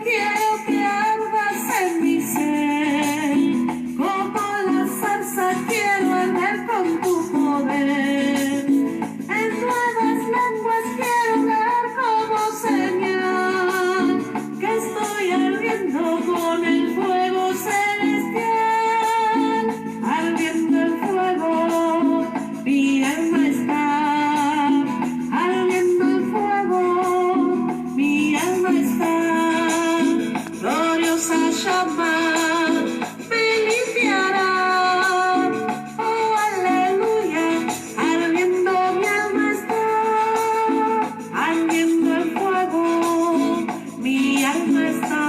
quiero que ardas en mi ser, como la zarza quiero arder con tu poder. En nuevas lenguas quiero dar como señal que estoy ardiendo con el fuego celestial, ardiendo el fuego, mi alma está. Ardiendo el fuego, mi alma está. Gloriosa llama me limpiará. Oh, aleluya, ardiendo mi alma está. Ardiendo el fuego, mi alma está.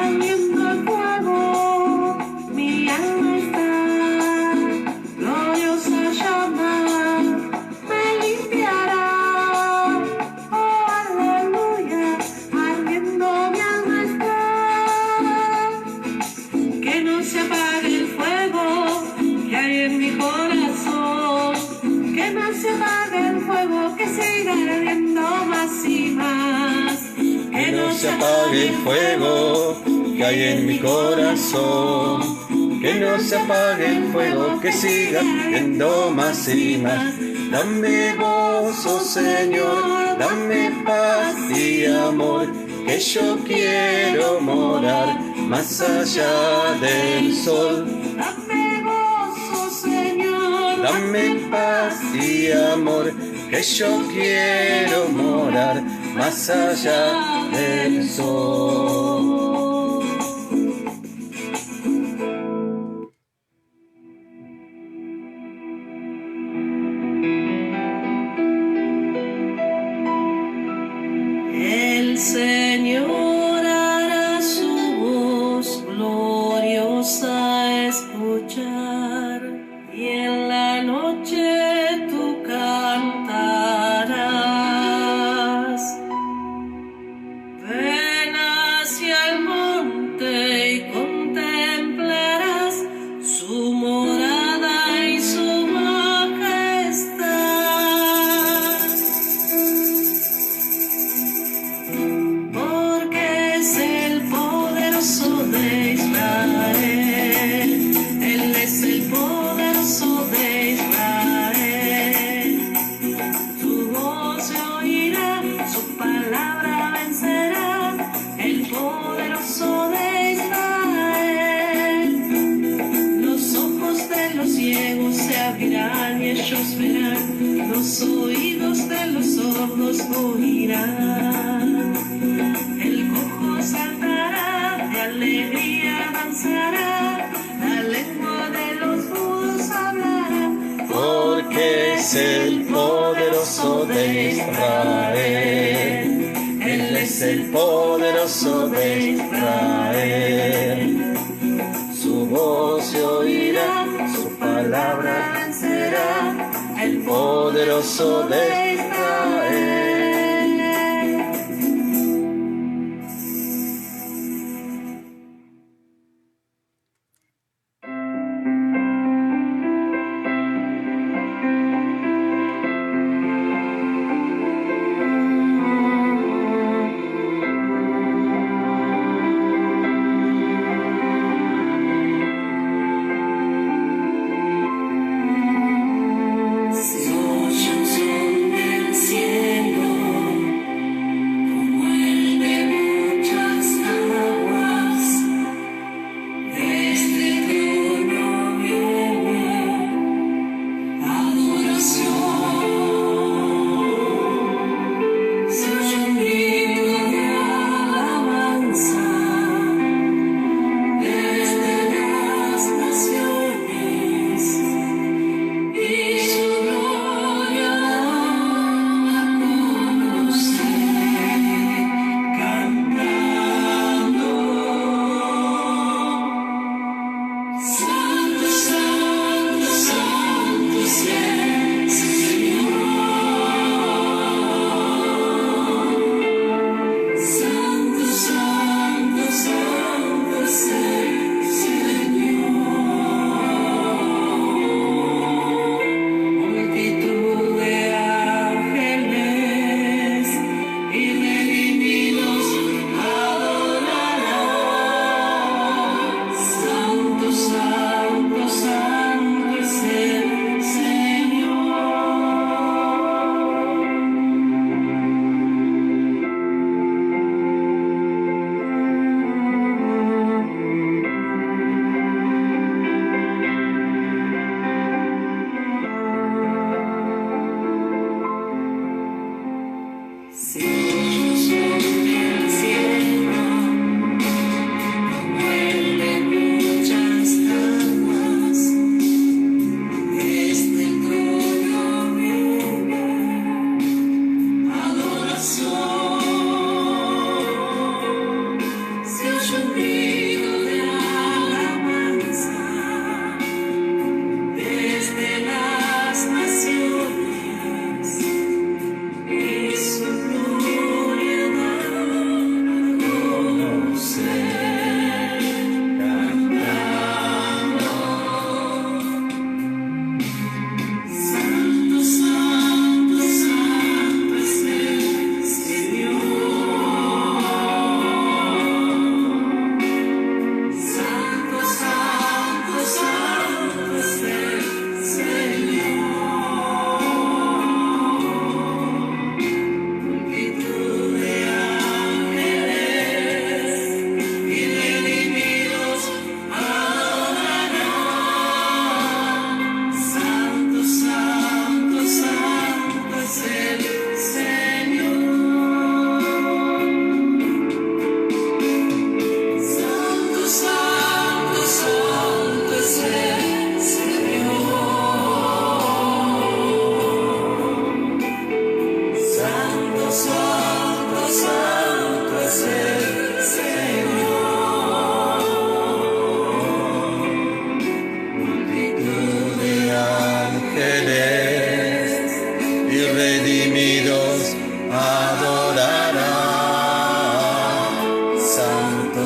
Ardiendo el fuego, mi alma está. Gloriosa llama me limpiará. Oh, aleluya, ardiendo mi alma está. Que no se apague el fuego que hay en mi corazón. Que no se apague el fuego, que siga ardiendo más y más. Que no se apague el fuego que hay en mi corazón. Que no se apague el fuego, que siga ardiendo más y más. Dame gozo, Señor, dame paz y amor, que yo quiero morar más allá del sol. Dame gozo, Señor, Dame paz y amor, que yo quiero morar más allá del sol. El Señor hará su voz gloriosa escuchar, y en la noche tú cantarás. Ven hacia el monte y contemplarás su morada y su majestad. Porque es el poderoso de Israel, Él es el poderoso de Israel. Su voz se oirá, su palabra vencerá, el poderoso de Israel. Los ojos de los ciegos se abrirán y ellos verán, los oídos de los sordos oirán. El cojo saltará, de alegría danzará, la lengua de los mudos hablará. Porque es el poderoso de Israel. Él es el poderoso de Israel. Su voz se oirá, su palabra vencerá, el poderoso de Israel. Si oye un son del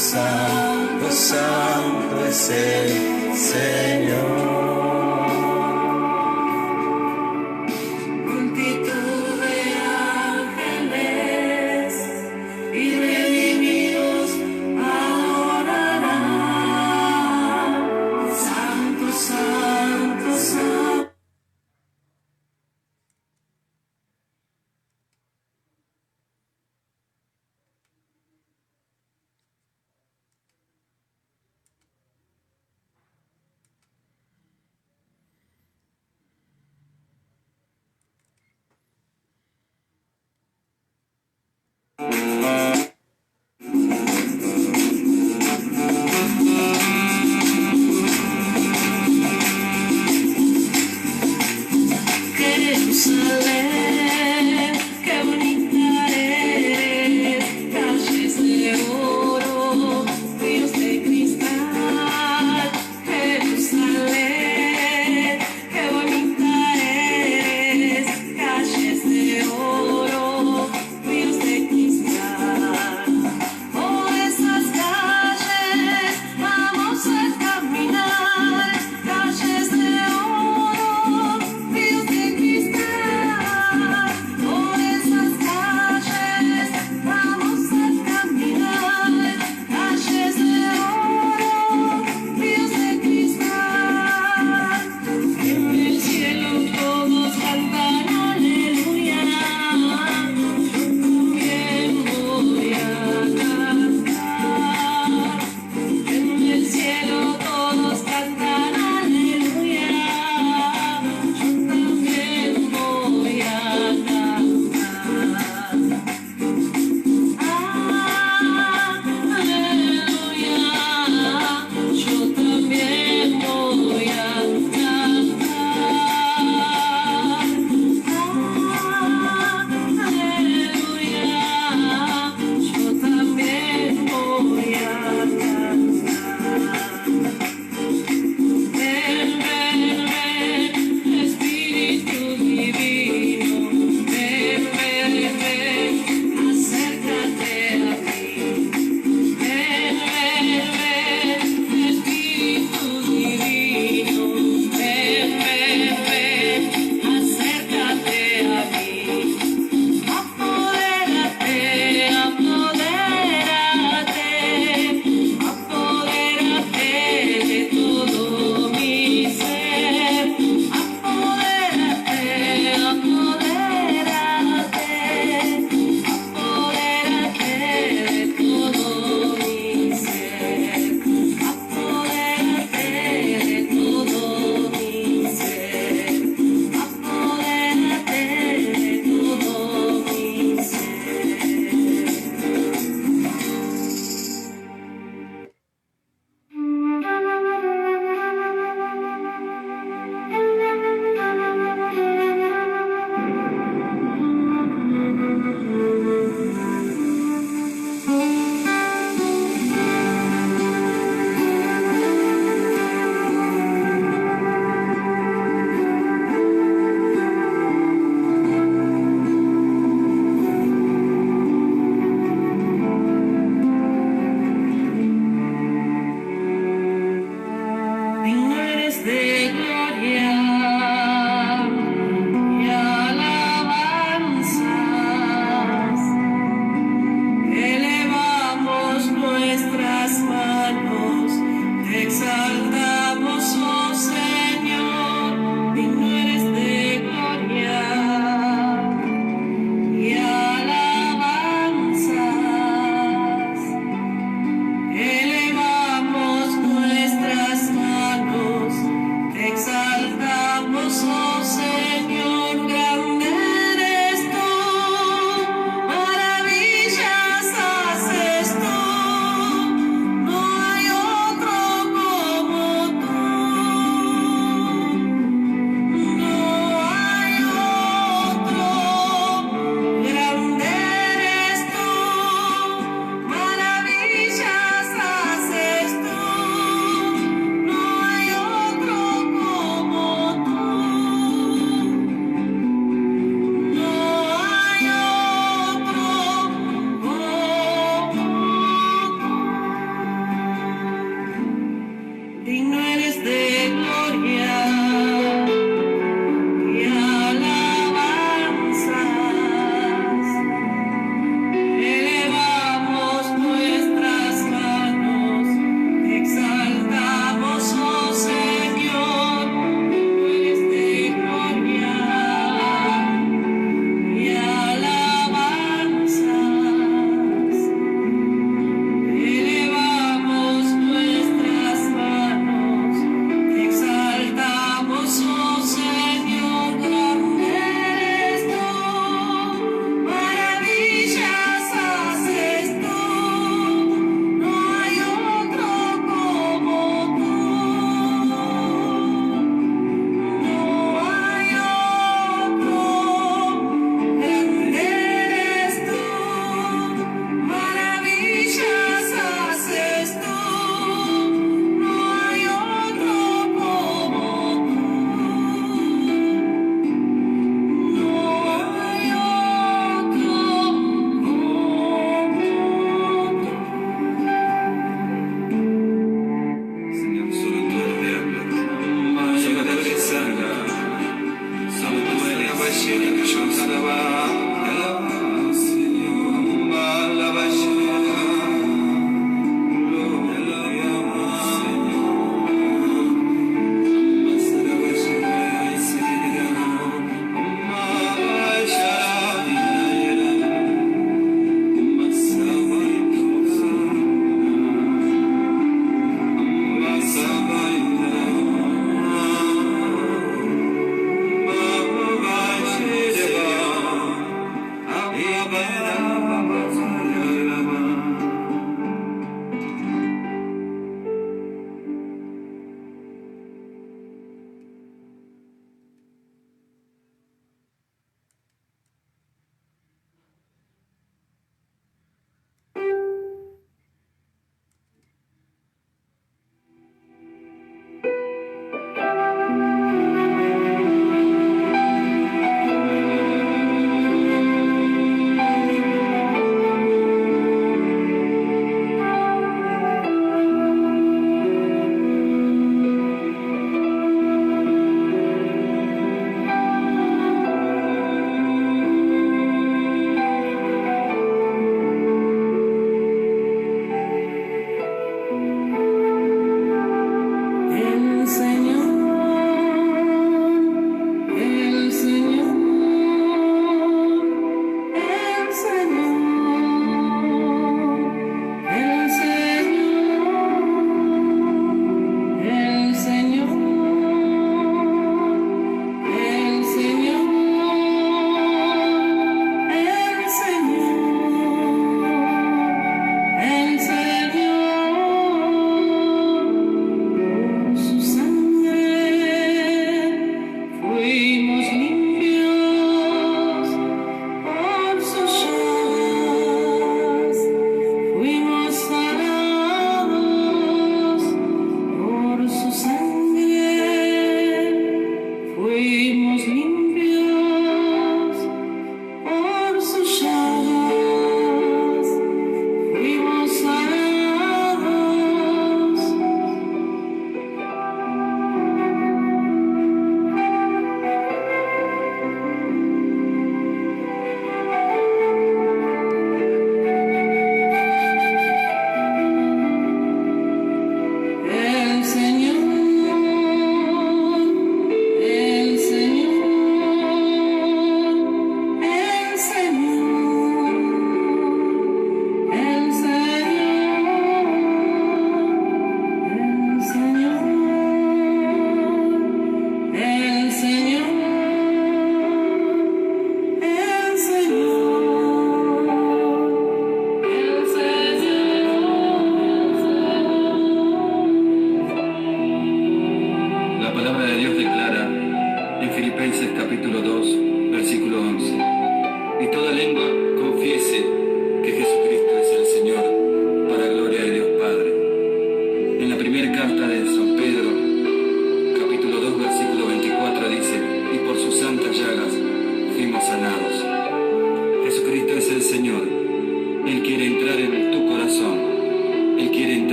santo, santo es el Señor. Multitud de ángeles y redimidos adorarán. Santo, santo, santo.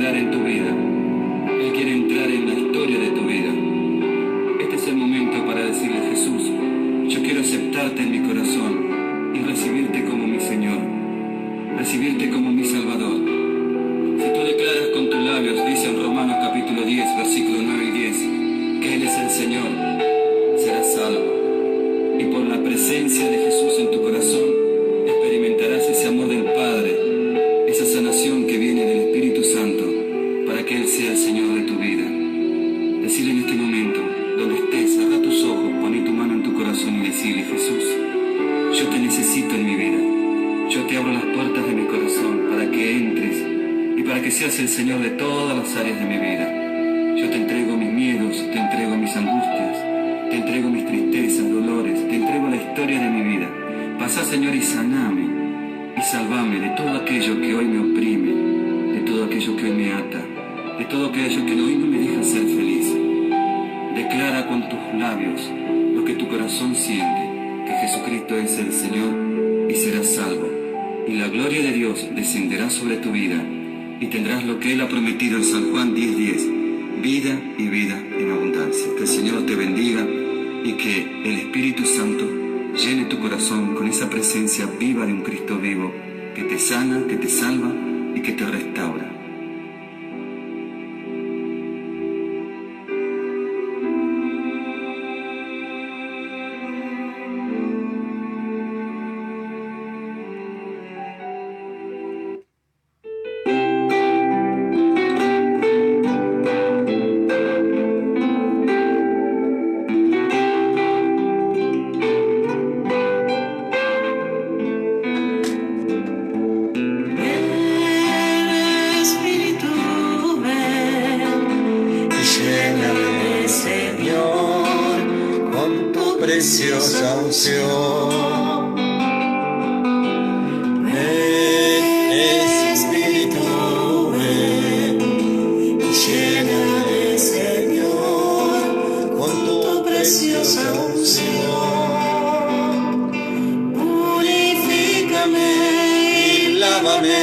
entrar en tu vida. Él quiere entrar en la historia de tu vida. Este es el momento para decirle: Jesús, yo quiero aceptarte en mi corazón y recibirte como mi Señor, recibirte como mi Salvador. Si tú declaras con tus labios, dice en Romanos capítulo 10, versículos 9 y 10, que Él es el Señor, serás salvo. Y por la presencia de Jesús en tu corazón, experimentarás ese amor del Padre, esa sanación que viene del Espíritu Santo, para que Él sea el Señor de tu vida. Decirle en este momento, donde estés, cerra tus ojos, poné tu mano en tu corazón y decirle: Jesús, yo te necesito en mi vida. Yo te abro las puertas de mi corazón para que entres y para que seas el Señor de todas las áreas de mi vida. Yo te entrego mis miedos, te entrego mis angustias, te entrego mis tristezas, dolores, te entrego la historia de mi vida. Pasá, Señor, y saname y salvame de todo aquello que hoy me oprime, de todo aquello que hoy me ata, de todo aquello que hoy no me deja ser feliz. Declara con tus labios lo que tu corazón siente, que Jesucristo es el Señor, y serás salvo. Y la gloria de Dios descenderá sobre tu vida y tendrás lo que Él ha prometido en San Juan 10:10, vida y vida en abundancia. Que el Señor te bendiga y que el Espíritu Santo llene tu corazón con esa presencia viva de un Cristo vivo que te sana, que te salva y que te restaura. Preciosa unción. Ven, Espíritu, ven y lléname, Señor, con tu preciosa unción. Purifícame y lávame,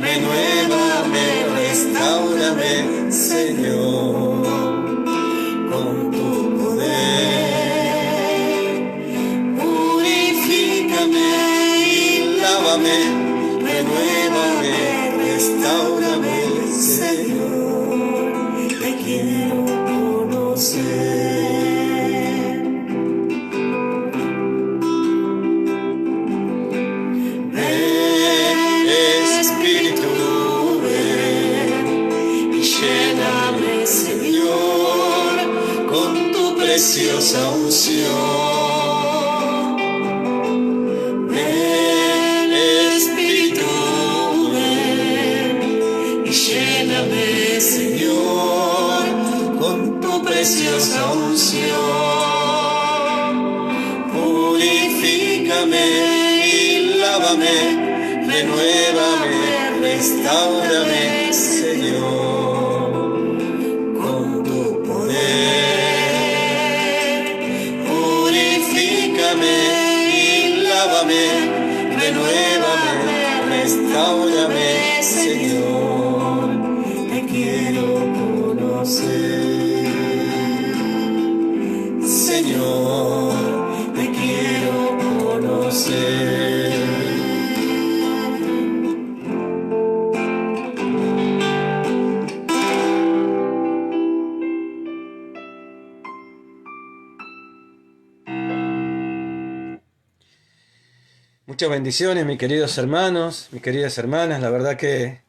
renuévame, restáurame, Señor, con tu poder. Renuévame, restáurame, Señor, te quiero conocer. Ven, Espíritu, ven y lléname, Señor, con tu preciosa unción. Señor, con tu preciosa unción, purifícame y lávame, renuévame, restáurame, Señor, con tu poder. Purifícame y lávame, renuévame, restáurame, Señor, quiero conocer. Señor, te quiero conocer. Muchas bendiciones, mis queridos hermanos, mis queridas hermanas. La verdad que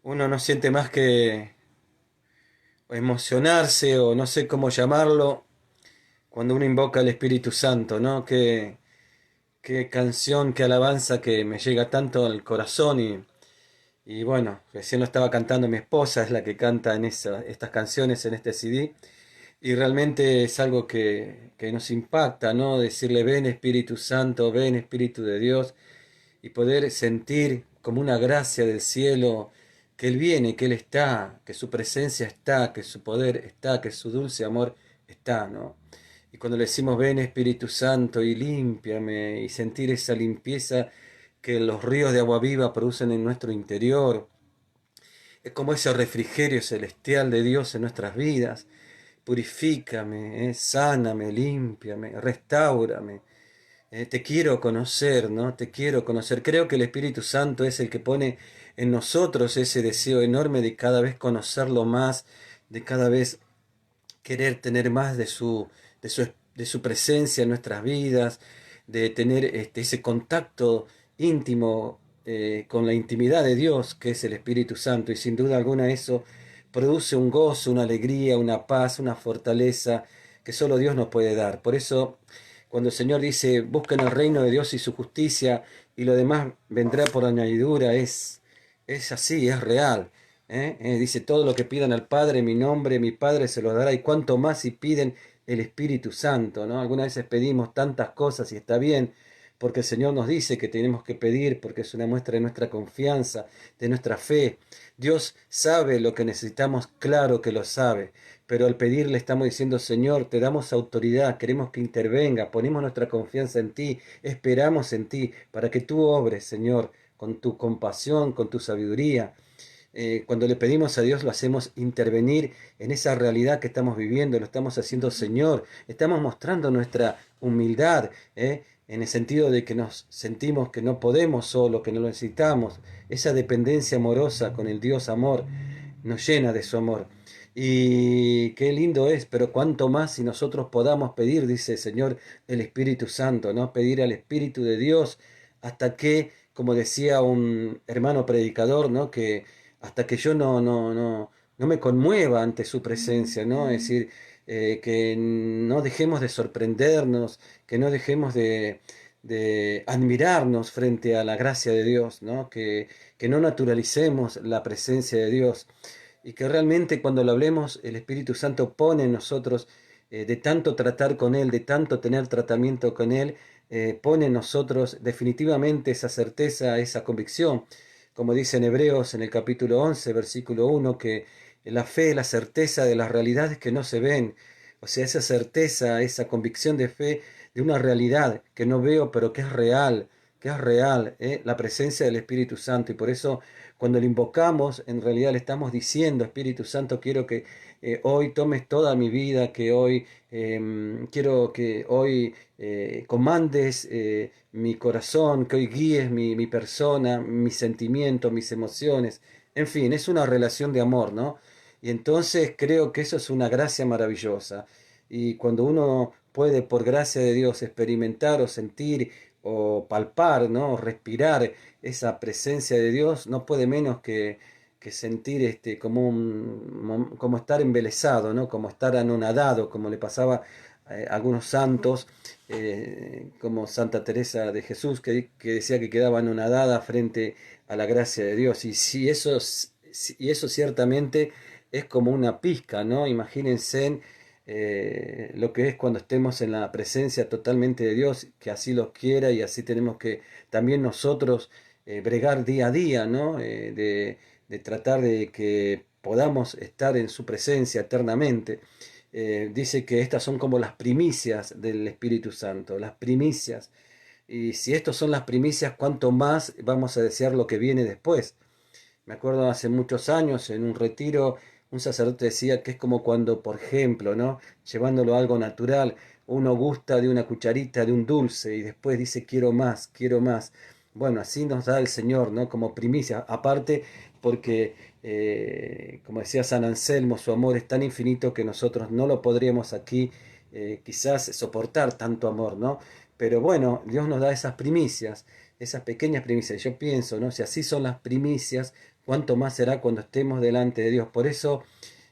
uno no siente más que emocionarse, o no sé cómo llamarlo, cuando uno invoca al Espíritu Santo, ¿no? Qué canción, qué alabanza que me llega tanto al corazón. Y bueno, recién lo estaba cantando mi esposa, es la que canta en estas canciones en este CD. Y realmente es algo que nos impacta, ¿no? Decirle: ven Espíritu Santo, ven Espíritu de Dios, y poder sentir como una gracia del cielo, que Él viene, que Él está, que su presencia está, que su poder está, que su dulce amor está, ¿no? Y cuando le decimos: ven Espíritu Santo y límpiame, y sentir esa limpieza que los ríos de agua viva producen en nuestro interior, Es como ese refrigerio celestial de Dios en nuestras vidas. Purifícame, sáname, límpiame, restáurame. Te quiero conocer, ¿no? Te quiero conocer. Creo que el Espíritu Santo es el que pone en nosotros ese deseo enorme de cada vez conocerlo más, de cada vez querer tener más de su presencia en nuestras vidas, de tener ese contacto íntimo con la intimidad de Dios, que es el Espíritu Santo. Y sin duda alguna eso produce un gozo, una alegría, una paz, una fortaleza que solo Dios nos puede dar. Por eso, cuando el Señor dice, busquen el reino de Dios y su justicia, y lo demás vendrá por añadidura, es así, es real. Dice, todo lo que pidan al Padre en mi nombre, mi Padre se lo dará, y cuanto más si piden el Espíritu Santo, ¿no? Algunas veces pedimos tantas cosas y está bien, porque el Señor nos dice que tenemos que pedir, porque es una muestra de nuestra confianza, de nuestra fe. Dios sabe lo que necesitamos, claro que lo sabe, pero al pedirle estamos diciendo, Señor, te damos autoridad, queremos que intervenga, ponemos nuestra confianza en ti, esperamos en ti, para que tú obres, Señor, con tu compasión, con tu sabiduría. Cuando le pedimos a Dios lo hacemos intervenir en esa realidad que estamos viviendo, lo estamos haciendo Señor, estamos mostrando nuestra humildad, en el sentido de que nos sentimos que no podemos solo, que no lo necesitamos. Esa dependencia amorosa con el Dios amor nos llena de su amor. Y qué lindo es, pero cuánto más si nosotros podamos pedir, dice el Señor, el Espíritu Santo, ¿no? Pedir al Espíritu de Dios hasta que, como decía un hermano predicador, ¿no? Que hasta que yo no me conmueva ante su presencia, ¿no? Es decir, que no dejemos de sorprendernos, que no dejemos de admirarnos frente a la gracia de Dios, ¿no? Que no naturalicemos la presencia de Dios y que realmente cuando lo hablemos el Espíritu Santo pone en nosotros, de tanto tratar con Él, de tanto tener tratamiento con Él, pone en nosotros definitivamente esa certeza, esa convicción, como dice en Hebreos en el capítulo 11, versículo 1, que la fe es la certeza de las realidades que no se ven. O sea, esa certeza, esa convicción de fe de una realidad que no veo, pero que es real, la presencia del Espíritu Santo. Y por eso, cuando le invocamos, en realidad le estamos diciendo, Espíritu Santo, quiero que hoy tomes toda mi vida, que hoy quiero que hoy comandes mi corazón, que hoy guíes mi persona, mis sentimientos, mis emociones. En fin, es una relación de amor, ¿no? Y entonces creo que eso es una gracia maravillosa. Y cuando uno puede, por gracia de Dios, experimentar o sentir o palpar, ¿no? O respirar esa presencia de Dios, no puede menos que sentir como estar embelesado, ¿no? Como estar anonadado, como le pasaba a algunos santos, como Santa Teresa de Jesús, que decía que quedaba anonadada frente a la gracia de Dios. Y eso ciertamente es como una pizca, ¿no? Imagínense lo que es cuando estemos en la presencia totalmente de Dios, que así los quiera, y así tenemos que también nosotros bregar día a día, ¿no? De tratar de que podamos estar en su presencia eternamente. Dice que estas son como las primicias del Espíritu Santo, las primicias. Y si estos son las primicias, ¿cuánto más vamos a desear lo que viene después? Me acuerdo hace muchos años en un retiro, un sacerdote decía que es como cuando, por ejemplo, ¿no? Llevándolo a algo natural, uno gusta de una cucharita de un dulce y después dice quiero más, quiero más. Bueno, así nos da el Señor, ¿no? Como primicia, aparte porque, como decía San Anselmo, su amor es tan infinito que nosotros no lo podríamos aquí quizás soportar tanto amor, ¿no? Pero bueno, Dios nos da esas primicias, esas pequeñas primicias. Yo pienso, ¿no? Si así son las primicias, cuánto más será cuando estemos delante de Dios. Por eso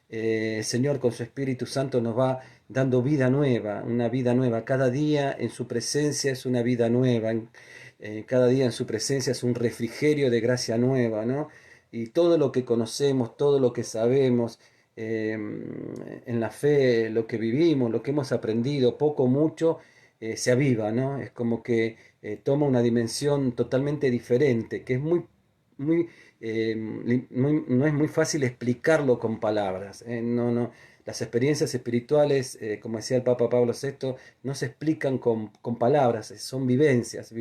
el Señor con su Espíritu Santo nos va dando vida nueva, una vida nueva. Cada día en su presencia es una vida nueva, cada día en su presencia es un refrigerio de gracia nueva, ¿no? Y todo lo que conocemos, todo lo que sabemos, en la fe, lo que vivimos, lo que hemos aprendido, poco o mucho, se aviva, ¿no? Es como que toma una dimensión totalmente diferente, que es muy, no es muy fácil explicarlo con palabras. Las experiencias espirituales, como decía el Papa Pablo VI, no se explican con palabras, son vivencias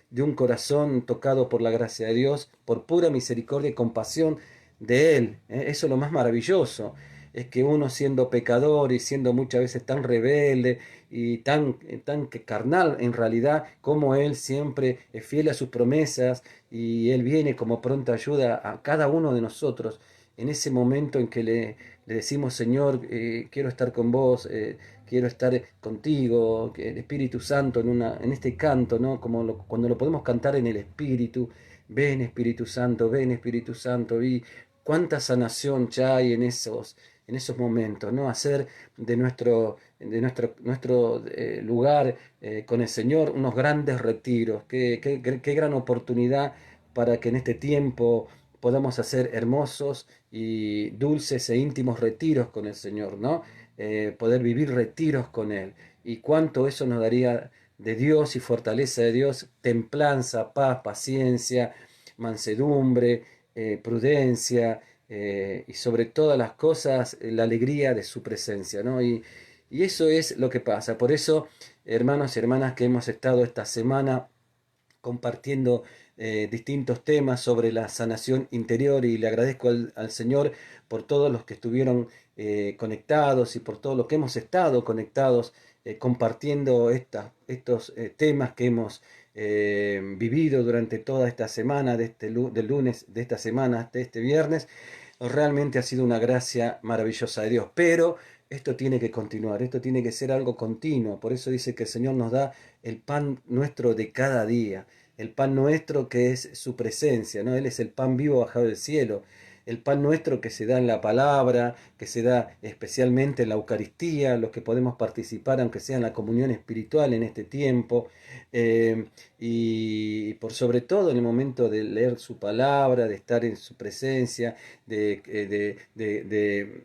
de un corazón tocado por la gracia de Dios, por pura misericordia y compasión de Él. Eso es lo más maravilloso, es que uno siendo pecador y siendo muchas veces tan rebelde y tan carnal en realidad, como Él siempre es fiel a sus promesas y Él viene como pronta ayuda a cada uno de nosotros en ese momento en que le decimos, Señor, quiero estar con vos, quiero estar contigo, que el Espíritu Santo en este canto, ¿no? Cuando lo podemos cantar en el Espíritu, ven Espíritu Santo, y cuánta sanación ya hay en esos momentos, ¿no? Hacer de nuestro lugar con el Señor unos grandes retiros, qué gran oportunidad para que en este tiempo podamos hacer hermosos y dulces e íntimos retiros con el Señor, ¿no? Poder vivir retiros con Él. Y cuánto eso nos daría de Dios y fortaleza de Dios, templanza, paz, paciencia, mansedumbre, prudencia, y sobre todas las cosas la alegría de su presencia, ¿no? Y eso es lo que pasa. Por eso, hermanos y hermanas, que hemos estado esta semana compartiendo distintos temas sobre la sanación interior, y le agradezco al Señor por todos los que estuvieron conectados y por todos los que hemos estado conectados compartiendo estos temas que hemos vivido durante toda esta semana, del lunes de esta semana hasta este viernes. Realmente ha sido una gracia maravillosa de Dios, pero esto tiene que continuar, esto tiene que ser algo continuo. Por eso dice que el Señor nos da el pan nuestro de cada día, el pan nuestro que es su presencia, ¿no? Él es el pan vivo bajado del cielo, el pan nuestro que se da en la palabra, que se da especialmente en la Eucaristía, los que podemos participar, aunque sea en la comunión espiritual en este tiempo, y por sobre todo en el momento de leer su palabra, de estar en su presencia, de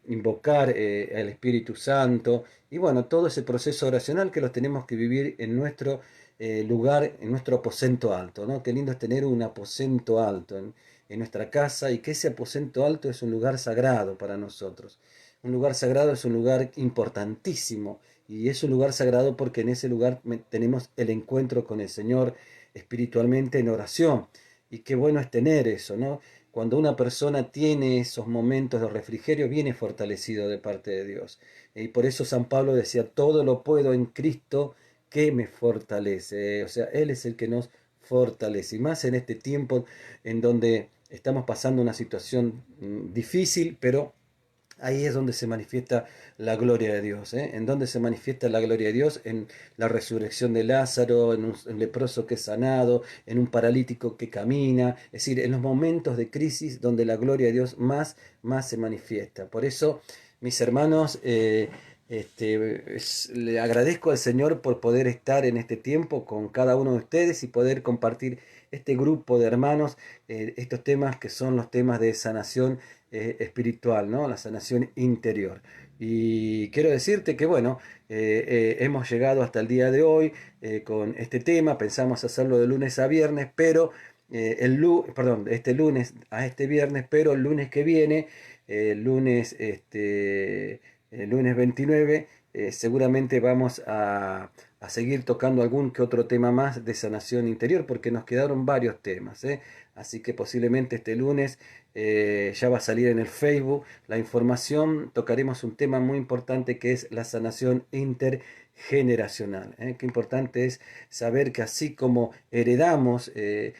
invocar al Espíritu Santo, y bueno, todo ese proceso oracional que los tenemos que vivir en nuestro lugar, en nuestro aposento alto, ¿no? Qué lindo es tener un aposento alto en nuestra casa, y que ese aposento alto es un lugar sagrado para nosotros. Un lugar sagrado es un lugar importantísimo, y es un lugar sagrado porque en ese lugar tenemos el encuentro con el Señor espiritualmente en oración. Y qué bueno es tener eso, ¿no? Cuando una persona tiene esos momentos de refrigerio, viene fortalecido de parte de Dios. Y por eso San Pablo decía, todo lo puedo en Cristo que me fortalece. O sea, Él es el que nos fortalece. Y más en este tiempo en donde estamos pasando una situación difícil, pero ahí es donde se manifiesta la gloria de Dios, ¿eh? En donde se manifiesta la gloria de Dios, en la resurrección de Lázaro, en un leproso que es sanado, en un paralítico que camina, es decir, en los momentos de crisis donde la gloria de Dios más se manifiesta. Por eso, mis hermanos, le agradezco al Señor por poder estar en este tiempo con cada uno de ustedes y poder compartir este grupo de hermanos, estos temas que son los temas de sanación espiritual, ¿no? La sanación interior. Y quiero decirte que, bueno, hemos llegado hasta el día de hoy con este tema. Pensamos hacerlo de lunes a viernes, pero este lunes a este viernes, pero el lunes que viene, el lunes 29, seguramente vamos a seguir tocando algún que otro tema más de sanación interior, porque nos quedaron varios temas, ¿eh? Así que posiblemente este lunes ya va a salir en el Facebook la información. Tocaremos un tema muy importante que es la sanación intergeneracional, ¿eh? Qué importante es saber que así como heredamos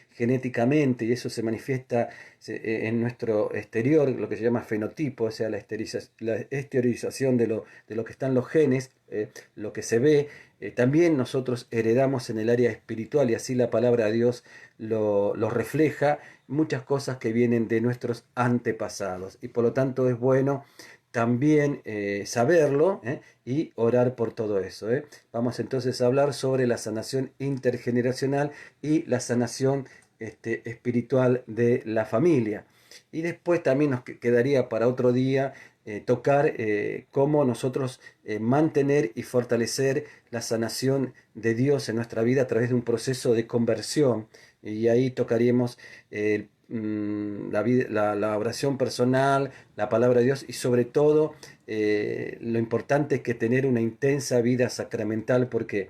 genéticamente, y eso se manifiesta en nuestro exterior, lo que se llama fenotipo, o sea, la exteriorización de lo que están los genes, lo que se ve, también nosotros heredamos en el área espiritual, y así la palabra de Dios lo refleja, muchas cosas que vienen de nuestros antepasados, y por lo tanto es bueno también saberlo y orar por todo eso. Vamos entonces a hablar sobre la sanación intergeneracional y la sanación espiritual de la familia. Y después también nos quedaría para otro día tocar cómo nosotros mantener y fortalecer la sanación de Dios en nuestra vida a través de un proceso de conversión. Y ahí tocaríamos la oración personal, la palabra de Dios, y sobre todo lo importante es que tener una intensa vida sacramental, porque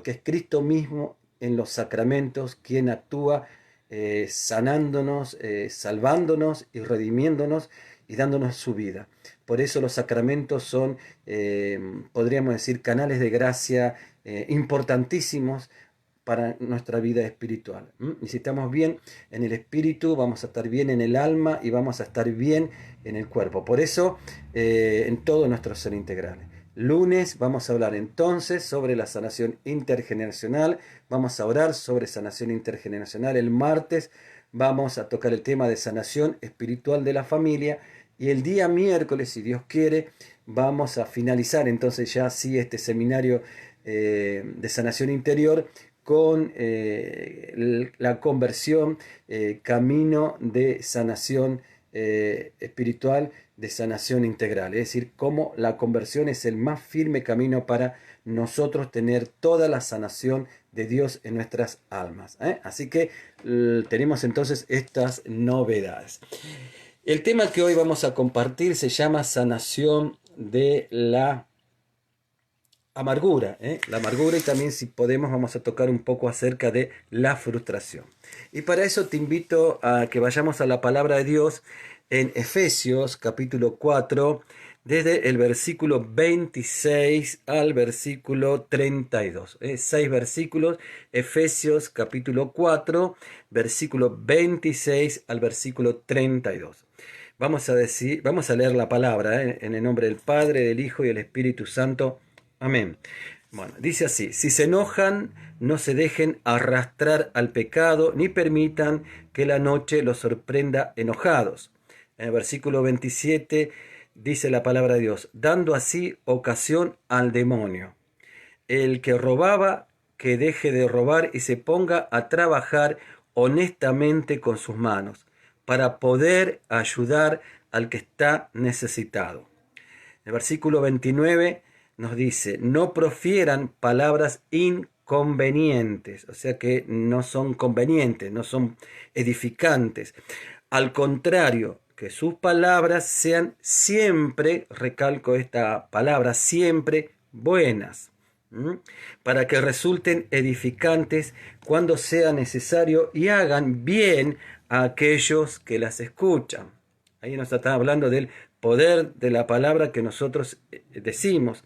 es Cristo mismo en los sacramentos quien actúa sanándonos, salvándonos y redimiéndonos y dándonos su vida. Por eso los sacramentos son, podríamos decir, canales de gracia importantísimos para nuestra vida espiritual. Y si estamos bien en el espíritu, vamos a estar bien en el alma y vamos a estar bien en el cuerpo. Por eso, en todo nuestro ser integral. Lunes vamos a hablar entonces sobre la sanación intergeneracional. Vamos a orar sobre sanación intergeneracional. El martes vamos a tocar el tema de sanación espiritual de la familia. Y el día miércoles, si Dios quiere, vamos a finalizar entonces ya sí este seminario de sanación interior con la conversión, camino de sanación espiritual, de sanación integral. Es decir, cómo la conversión es el más firme camino para nosotros tener toda la sanación de Dios en nuestras almas. Así que tenemos entonces estas novedades. El tema que hoy vamos a compartir se llama sanación de la amargura, la amargura, y también, si podemos, vamos a tocar un poco acerca de la frustración. Y para eso te invito a que vayamos a la palabra de Dios en Efesios capítulo 4, desde el versículo 26 al versículo 32. 6 versículos, Efesios capítulo 4, versículo 26 al versículo 32. Vamos a leer la palabra en el nombre del Padre, del Hijo y del Espíritu Santo. Amén. Bueno, dice así: si se enojan, no se dejen arrastrar al pecado, ni permitan que la noche los sorprenda enojados. En el versículo 27 dice la palabra de Dios: dando así ocasión al demonio. El que robaba, que deje de robar y se ponga a trabajar honestamente con sus manos, para poder ayudar al que está necesitado. El versículo 29 nos dice: no profieran palabras inconvenientes, o sea que no son convenientes, no son edificantes. Al contrario, que sus palabras sean siempre, recalco esta palabra, siempre buenas, para que resulten edificantes cuando sea necesario y hagan bien a aquellos que las escuchan. Ahí nos está hablando del poder de la palabra que nosotros decimos.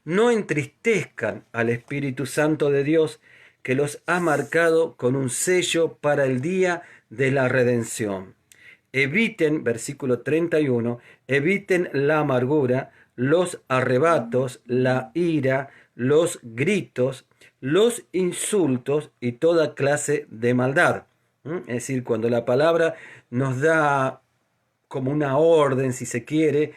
No entristezcan al Espíritu Santo de Dios, que los ha marcado con un sello para el día de la redención. Eviten, versículo 31, eviten la amargura, los arrebatos, la ira, los gritos, los insultos y toda clase de maldad. Es decir, cuando la palabra nos da como una orden, si se quiere,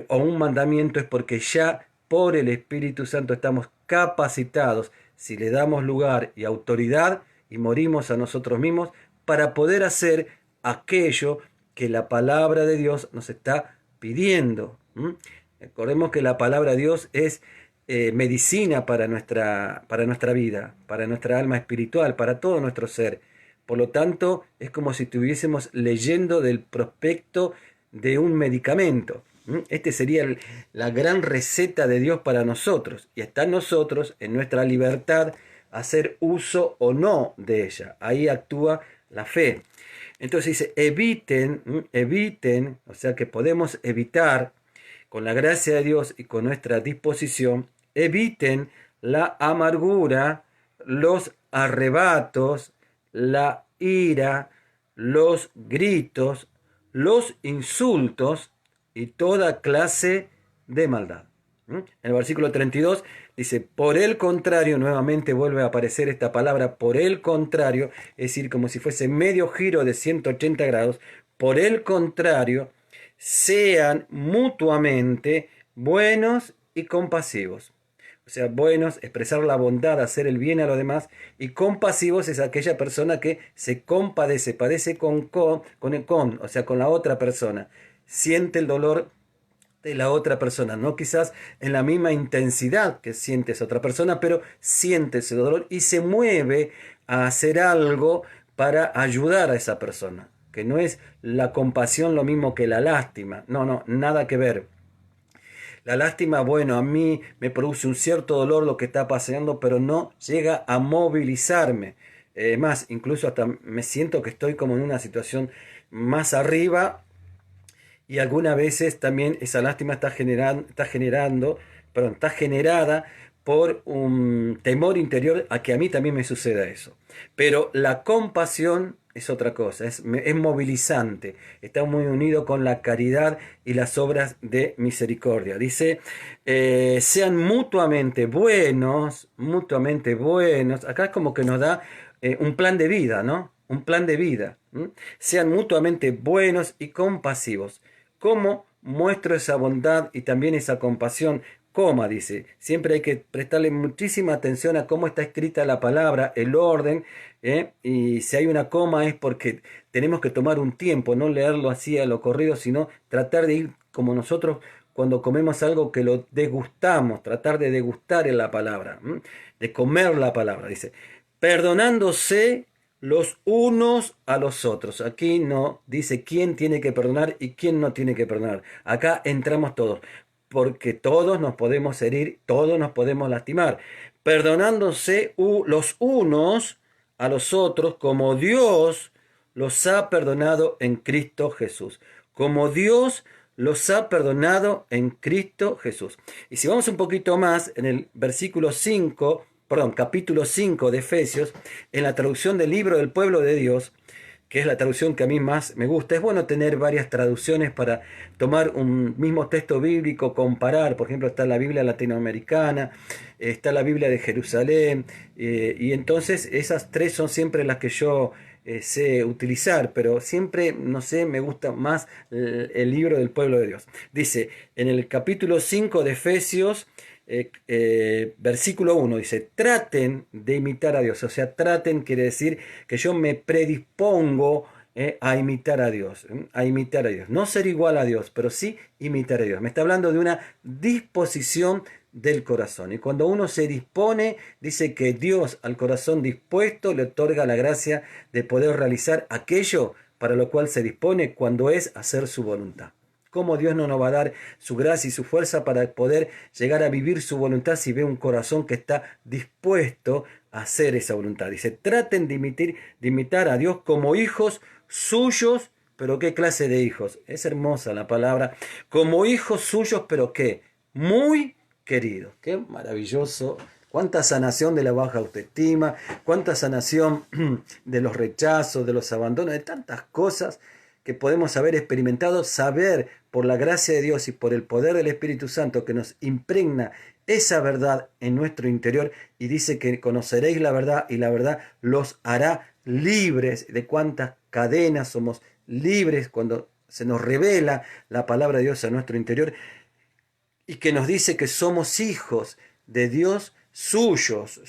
o un mandamiento, es porque ya por el Espíritu Santo estamos capacitados, si le damos lugar y autoridad y morimos a nosotros mismos, para poder hacer aquello que la palabra de Dios nos está pidiendo. Recordemos que la palabra de Dios es medicina para nuestra vida, para nuestra alma espiritual, para todo nuestro ser. Por lo tanto, es como si estuviésemos leyendo del prospecto de un medicamento. Este sería la gran receta de Dios para nosotros. Y está en nosotros, en nuestra libertad, hacer uso o no de ella. Ahí actúa la fe. Entonces dice: eviten, o sea que podemos evitar, con la gracia de Dios y con nuestra disposición, eviten la amargura, los arrebatos, la ira, los gritos, los insultos y toda clase de maldad. En el versículo 32 dice: por el contrario, nuevamente vuelve a aparecer esta palabra, por el contrario, es decir, como si fuese medio giro de 180 grados, por el contrario, sean mutuamente buenos y compasivos. O sea, buenos, expresar la bondad, hacer el bien a los demás, y compasivos es aquella persona que se compadece, padece o sea, con la otra persona, siente el dolor de la otra persona, no quizás en la misma intensidad que siente esa otra persona, pero siente ese dolor y se mueve a hacer algo para ayudar a esa persona, que no es la compasión lo mismo que la lástima, no, nada que ver. La lástima, bueno, a mí me produce un cierto dolor lo que está pasando, pero no llega a movilizarme. más, incluso hasta me siento que estoy como en una situación más arriba, y algunas veces también esa lástima está generada por un temor interior a que a mí también me suceda eso. Pero la compasión es otra cosa, es movilizante, está muy unido con la caridad y las obras de misericordia. Dice, sean mutuamente buenos. Acá es como que nos da un plan de vida, ¿no? Un plan de vida. ¿M? Sean mutuamente buenos y compasivos. ¿Cómo muestro esa bondad y también esa compasión? Coma, dice. Siempre hay que prestarle muchísima atención a cómo está escrita la palabra, el orden, y si hay una coma es porque tenemos que tomar un tiempo, no leerlo así a lo corrido, sino tratar de ir como nosotros cuando comemos algo que lo degustamos, tratar de degustar en la palabra, de comer la palabra, dice. Perdonándose los unos a los otros. Aquí no dice quién tiene que perdonar y quién no tiene que perdonar. Acá entramos todos, porque todos nos podemos herir, todos nos podemos lastimar. Perdonándose los unos a los otros como Dios los ha perdonado en Cristo Jesús. Como Dios los ha perdonado en Cristo Jesús. Y si vamos un poquito más, en el capítulo 5 de Efesios, en la traducción del libro del pueblo de Dios, que es la traducción que a mí más me gusta. Es bueno tener varias traducciones para tomar un mismo texto bíblico, comparar. Por ejemplo, está la Biblia latinoamericana, está la Biblia de Jerusalén, y entonces esas tres son siempre las que yo sé utilizar, pero siempre, no sé, me gusta más el libro del pueblo de Dios. Dice, en el capítulo 5 de Efesios, versículo 1, dice, traten de imitar a Dios. O sea, traten quiere decir que yo me predispongo a imitar a Dios, no ser igual a Dios, pero sí imitar a Dios. Me está hablando de una disposición del corazón, y cuando uno se dispone, dice que Dios al corazón dispuesto le otorga la gracia de poder realizar aquello para lo cual se dispone, cuando es hacer su voluntad. ¿Cómo Dios no nos va a dar su gracia y su fuerza para poder llegar a vivir su voluntad si ve un corazón que está dispuesto a hacer esa voluntad? Dice, traten de imitar a Dios como hijos suyos, pero ¿qué clase de hijos? Es hermosa la palabra, como hijos suyos, pero ¿qué? Muy queridos. Qué maravilloso. Cuánta sanación de la baja autoestima, cuánta sanación de los rechazos, de los abandonos, de tantas cosas que podemos haber experimentado, saber por la gracia de Dios y por el poder del Espíritu Santo que nos impregna esa verdad en nuestro interior, y dice que conoceréis la verdad y la verdad los hará libres. De cuántas cadenas somos libres cuando se nos revela la palabra de Dios a nuestro interior, y que nos dice que somos hijos de Dios, suyos.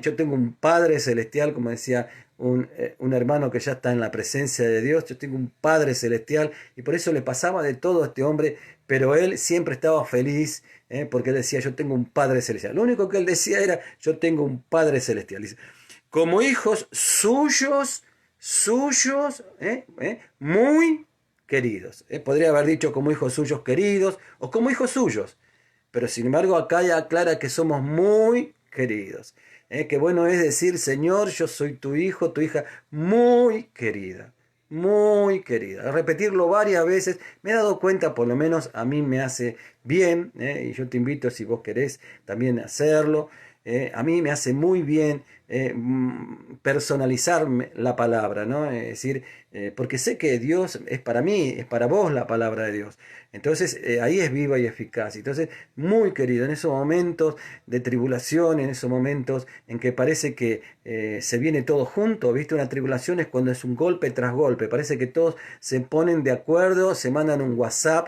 Yo tengo un Padre Celestial, como decía un hermano que ya está en la presencia de Dios. Yo tengo un Padre Celestial, y por eso le pasaba de todo a este hombre, pero él siempre estaba feliz, porque él decía, yo tengo un Padre Celestial. Lo único que él decía era, yo tengo un Padre Celestial. Dice, como hijos suyos, muy queridos. Podría haber dicho como hijos suyos queridos o como hijos suyos, pero sin embargo acá ya aclara que somos muy queridos. Qué bueno es decir, Señor, yo soy tu hijo, tu hija, muy querida, muy querida. Repetirlo varias veces, me he dado cuenta, por lo menos a mí me hace bien, y yo te invito, si vos querés, también a hacerlo. A mí me hace muy bien personalizar la palabra, ¿no? Es decir, porque sé que Dios es para mí, es para vos la palabra de Dios. Entonces ahí es viva y eficaz. Entonces, muy querido, en esos momentos de tribulación, en esos momentos en que parece que se viene todo junto, ¿viste? Una tribulación es cuando es un golpe tras golpe, parece que todos se ponen de acuerdo, se mandan un WhatsApp,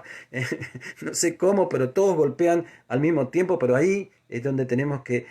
no sé cómo, pero todos golpean al mismo tiempo, pero ahí es donde tenemos que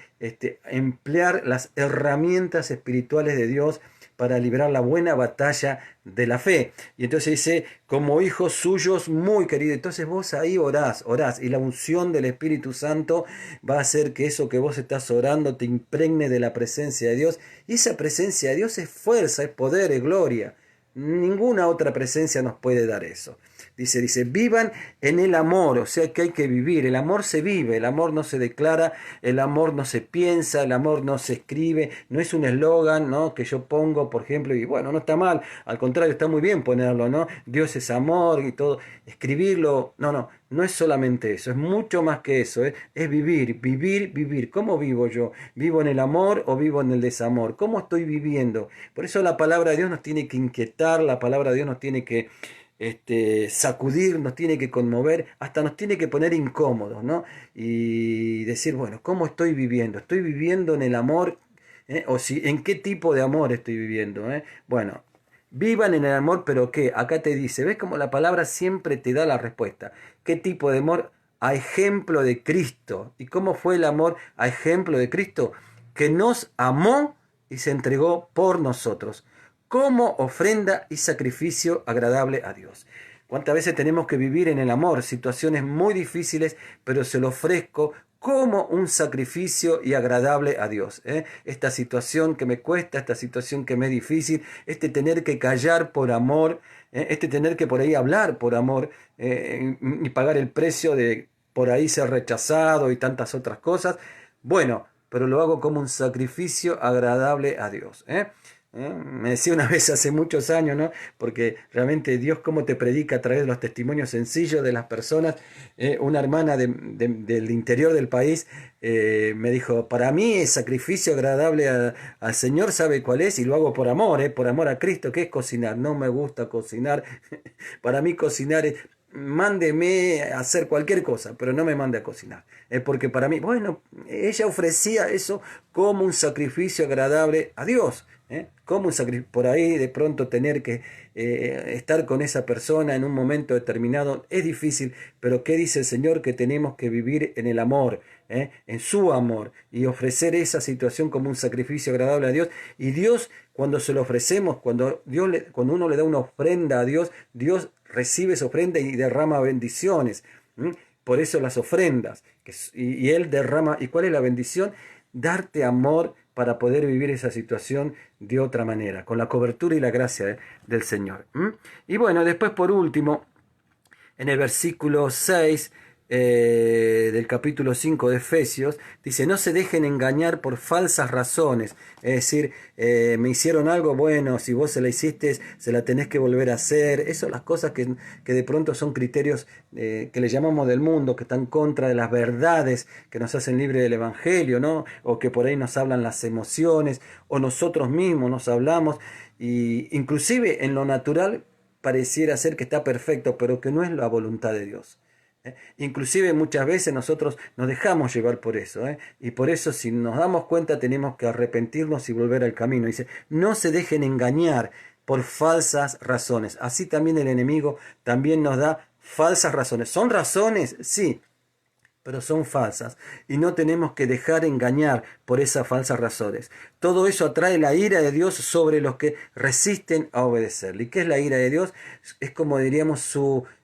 emplear las herramientas espirituales de Dios para librar la buena batalla de la fe. Y entonces dice, como hijos suyos muy queridos. Entonces vos ahí orás, y la unción del Espíritu Santo va a hacer que eso que vos estás orando te impregne de la presencia de Dios. Y esa presencia de Dios es fuerza, es poder, es gloria. Ninguna otra presencia nos puede dar eso. Dice, vivan en el amor, o sea que hay que vivir. El amor se vive, el amor no se declara, el amor no se piensa, el amor no se escribe, no es un eslogan, ¿no?, que yo pongo, por ejemplo, y bueno, no está mal, al contrario, está muy bien ponerlo, ¿no? Dios es amor y todo, escribirlo, no es solamente eso, es mucho más que eso, ¿eh? Es vivir, vivir, vivir. ¿Cómo vivo yo? ¿Vivo en el amor o vivo en el desamor? ¿Cómo estoy viviendo? Por eso la palabra de Dios nos tiene que inquietar, la palabra de Dios nos tiene que sacudir, nos tiene que conmover, hasta nos tiene que poner incómodos, ¿no? Y decir, bueno, ¿cómo estoy viviendo? ¿Estoy viviendo en el amor? O si, ¿en qué tipo de amor estoy viviendo? Bueno, vivan en el amor, pero ¿qué? Acá te dice, ¿ves cómo la palabra siempre te da la respuesta? ¿Qué tipo de amor? A ejemplo de Cristo. ¿Y cómo fue el amor a ejemplo de Cristo? Que nos amó y se entregó por nosotros, como ofrenda y sacrificio agradable a Dios. ¿Cuántas veces tenemos que vivir en el amor? Situaciones muy difíciles, pero se lo ofrezco como un sacrificio y agradable a Dios. Esta situación que me cuesta, esta situación que me es difícil, tener que callar por amor, tener que por ahí hablar por amor, y pagar el precio de por ahí ser rechazado y tantas otras cosas. Bueno, pero lo hago como un sacrificio agradable a Dios. Me decía una vez hace muchos años, ¿no? Porque realmente Dios cómo te predica a través de los testimonios sencillos de las personas. Una hermana del interior del país me dijo, para mí es sacrificio agradable al Señor, ¿sabe cuál es? Y lo hago por amor a Cristo, que es cocinar. No me gusta cocinar. Para mí cocinar es... Mándeme a hacer cualquier cosa, pero no me mande a cocinar. Porque para mí, bueno, ella ofrecía eso como un sacrificio agradable a Dios. Como un sacrificio, por ahí de pronto tener que estar con esa persona en un momento determinado es difícil, pero ¿qué dice el Señor? Que tenemos que vivir en el amor, en su amor, y ofrecer esa situación como un sacrificio agradable a Dios. Y Dios, cuando se lo ofrecemos, cuando uno le da una ofrenda a Dios, Dios recibe esa ofrenda y derrama bendiciones. Por eso las ofrendas, y Él derrama. ¿Y cuál es la bendición? Darte amor para poder vivir esa situación de otra manera, con la cobertura y la gracia del Señor. Y bueno, después por último, en el versículo 6 del capítulo 5 de Efesios, dice, no se dejen engañar por falsas razones, es decir, me hicieron algo, bueno, si vos se la hiciste, se la tenés que volver a hacer. Eso son las cosas que de pronto son criterios que le llamamos del mundo, que están contra de las verdades que nos hacen libre del Evangelio, ¿no? O que por ahí nos hablan las emociones, o nosotros mismos nos hablamos, y inclusive en lo natural pareciera ser que está perfecto, pero que no es la voluntad de Dios. Inclusive muchas veces nosotros nos dejamos llevar por eso, y por eso si nos damos cuenta tenemos que arrepentirnos y volver al camino. Dice, no se dejen engañar por falsas razones. Así también el enemigo también nos da falsas razones. ¿Son razones? Sí, pero son falsas, y no tenemos que dejar engañar por esas falsas razones. Todo eso atrae la ira de Dios sobre los que resisten a obedecerle. ¿Y qué es la ira de Dios? Es como diríamos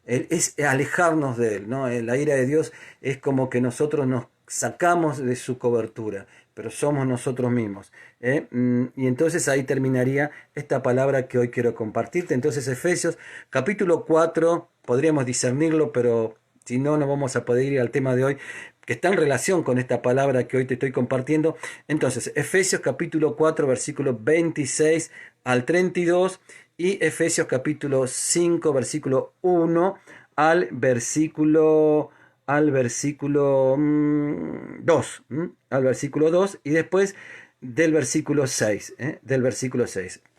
es alejarnos de Él, ¿no? La ira de Dios es como que nosotros nos sacamos de su cobertura, pero somos nosotros mismos. Y entonces ahí terminaría esta palabra que hoy quiero compartirte. Entonces Efesios capítulo 4, podríamos discernirlo, pero si no, no vamos a poder ir al tema de hoy, que está en relación con esta palabra que hoy te estoy compartiendo. Entonces, Efesios capítulo 4, versículo 26 al 32, y Efesios capítulo 5, versículo 1 al versículo 2, al versículo 2, y después del versículo 6,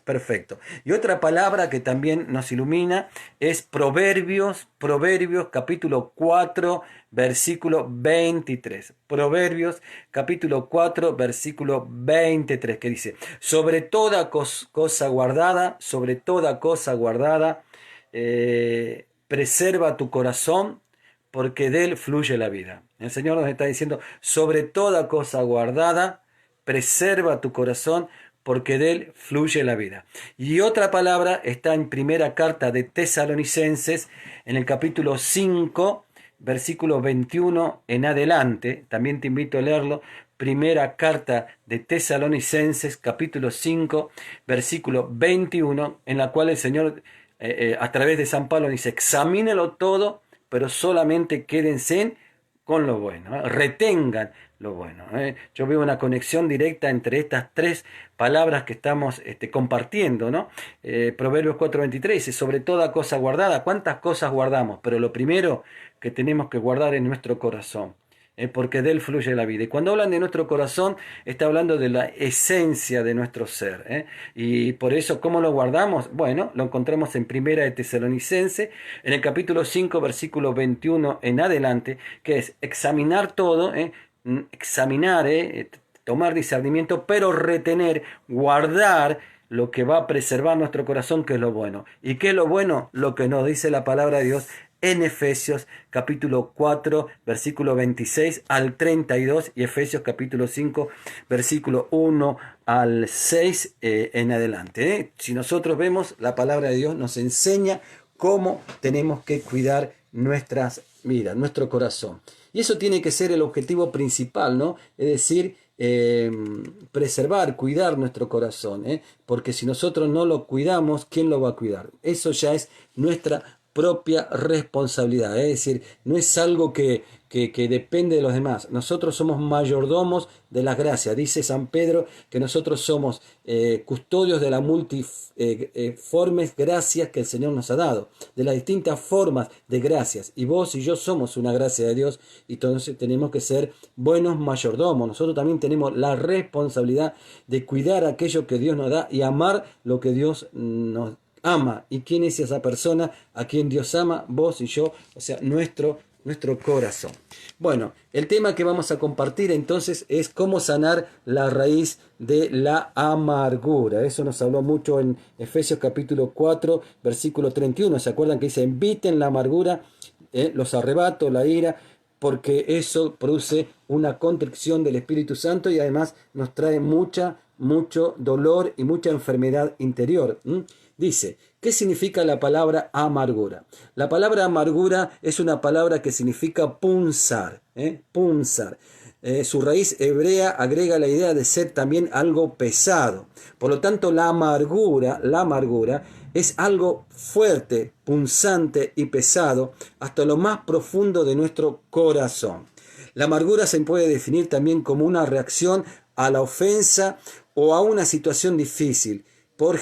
Perfecto. Y otra palabra que también nos ilumina es Proverbios capítulo 4, versículo 23. Proverbios capítulo 4, versículo 23, que dice, sobre toda cosa guardada, preserva tu corazón, porque de él fluye la vida. El Señor nos está diciendo, sobre toda cosa guardada, preserva tu corazón, porque de él fluye la vida. Y otra palabra está en primera carta de Tesalonicenses, en el capítulo 5, versículo 21 en adelante. También te invito a leerlo, primera carta de Tesalonicenses, capítulo 5, versículo 21, en la cual el Señor, a través de San Pablo, dice: examínelo todo, pero solamente quédense con lo bueno, retengan lo bueno. Yo veo una conexión directa entre estas tres palabras que estamos compartiendo, ¿no? Proverbios 4:23 dice: sobre toda cosa guardada. ¿Cuántas cosas guardamos? Pero lo primero que tenemos que guardar es nuestro corazón, porque de él fluye la vida. Y cuando hablan de nuestro corazón, está hablando de la esencia de nuestro ser. Y por eso, ¿cómo lo guardamos? Bueno, lo encontramos en Primera de Tesalonicenses, en el capítulo 5, versículo 21 en adelante, que es examinar todo, examinar, tomar discernimiento, pero retener, guardar lo que va a preservar nuestro corazón, que es lo bueno. ¿Y qué es lo bueno? Lo que nos dice la palabra de Dios en Efesios capítulo 4, versículo 26 al 32, y Efesios capítulo 5, versículo 1 al 6 en adelante. Si nosotros vemos, la palabra de Dios nos enseña cómo tenemos que cuidar nuestras vidas, nuestro corazón. Y eso tiene que ser el objetivo principal, ¿no? Es decir, preservar, cuidar nuestro corazón, porque si nosotros no lo cuidamos, ¿quién lo va a cuidar? Eso ya es nuestra propia responsabilidad, es decir, no es algo que depende de los demás. Nosotros somos mayordomos de las gracias. Dice San Pedro que nosotros somos custodios de las multiformes gracias que el Señor nos ha dado, de las distintas formas de gracias. Y vos y yo somos una gracia de Dios, y entonces tenemos que ser buenos mayordomos. Nosotros también tenemos la responsabilidad de cuidar aquello que Dios nos da y amar lo que Dios nos ama. ¿Y quién es esa persona a quien Dios ama? Vos y yo, o sea, nuestro corazón. Bueno, el tema que vamos a compartir entonces es cómo sanar la raíz de la amargura. Eso nos habló mucho en Efesios capítulo 4, versículo 31. ¿Se acuerdan que dice: eviten la amargura, los arrebatos, la ira, porque eso produce una contrición del Espíritu Santo y además nos trae mucho dolor y mucha enfermedad interior? Dice, ¿qué significa la palabra amargura? La palabra amargura es una palabra que significa punzar, punzar. Su raíz hebrea agrega la idea de ser también algo pesado. Por lo tanto, la amargura es algo fuerte, punzante y pesado hasta lo más profundo de nuestro corazón. La amargura se puede definir también como una reacción a la ofensa o a una situación difícil, por lo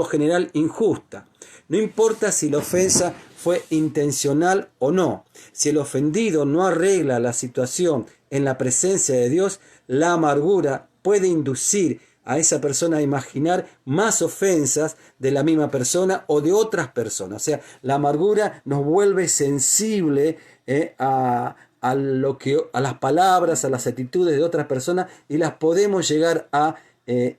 general injusta. No importa si la ofensa fue intencional o no. Si el ofendido no arregla la situación en la presencia de Dios, la amargura puede inducir a esa persona a imaginar más ofensas de la misma persona o de otras personas. O sea, la amargura nos vuelve sensible a las palabras, a las actitudes de otras personas, y las podemos llegar a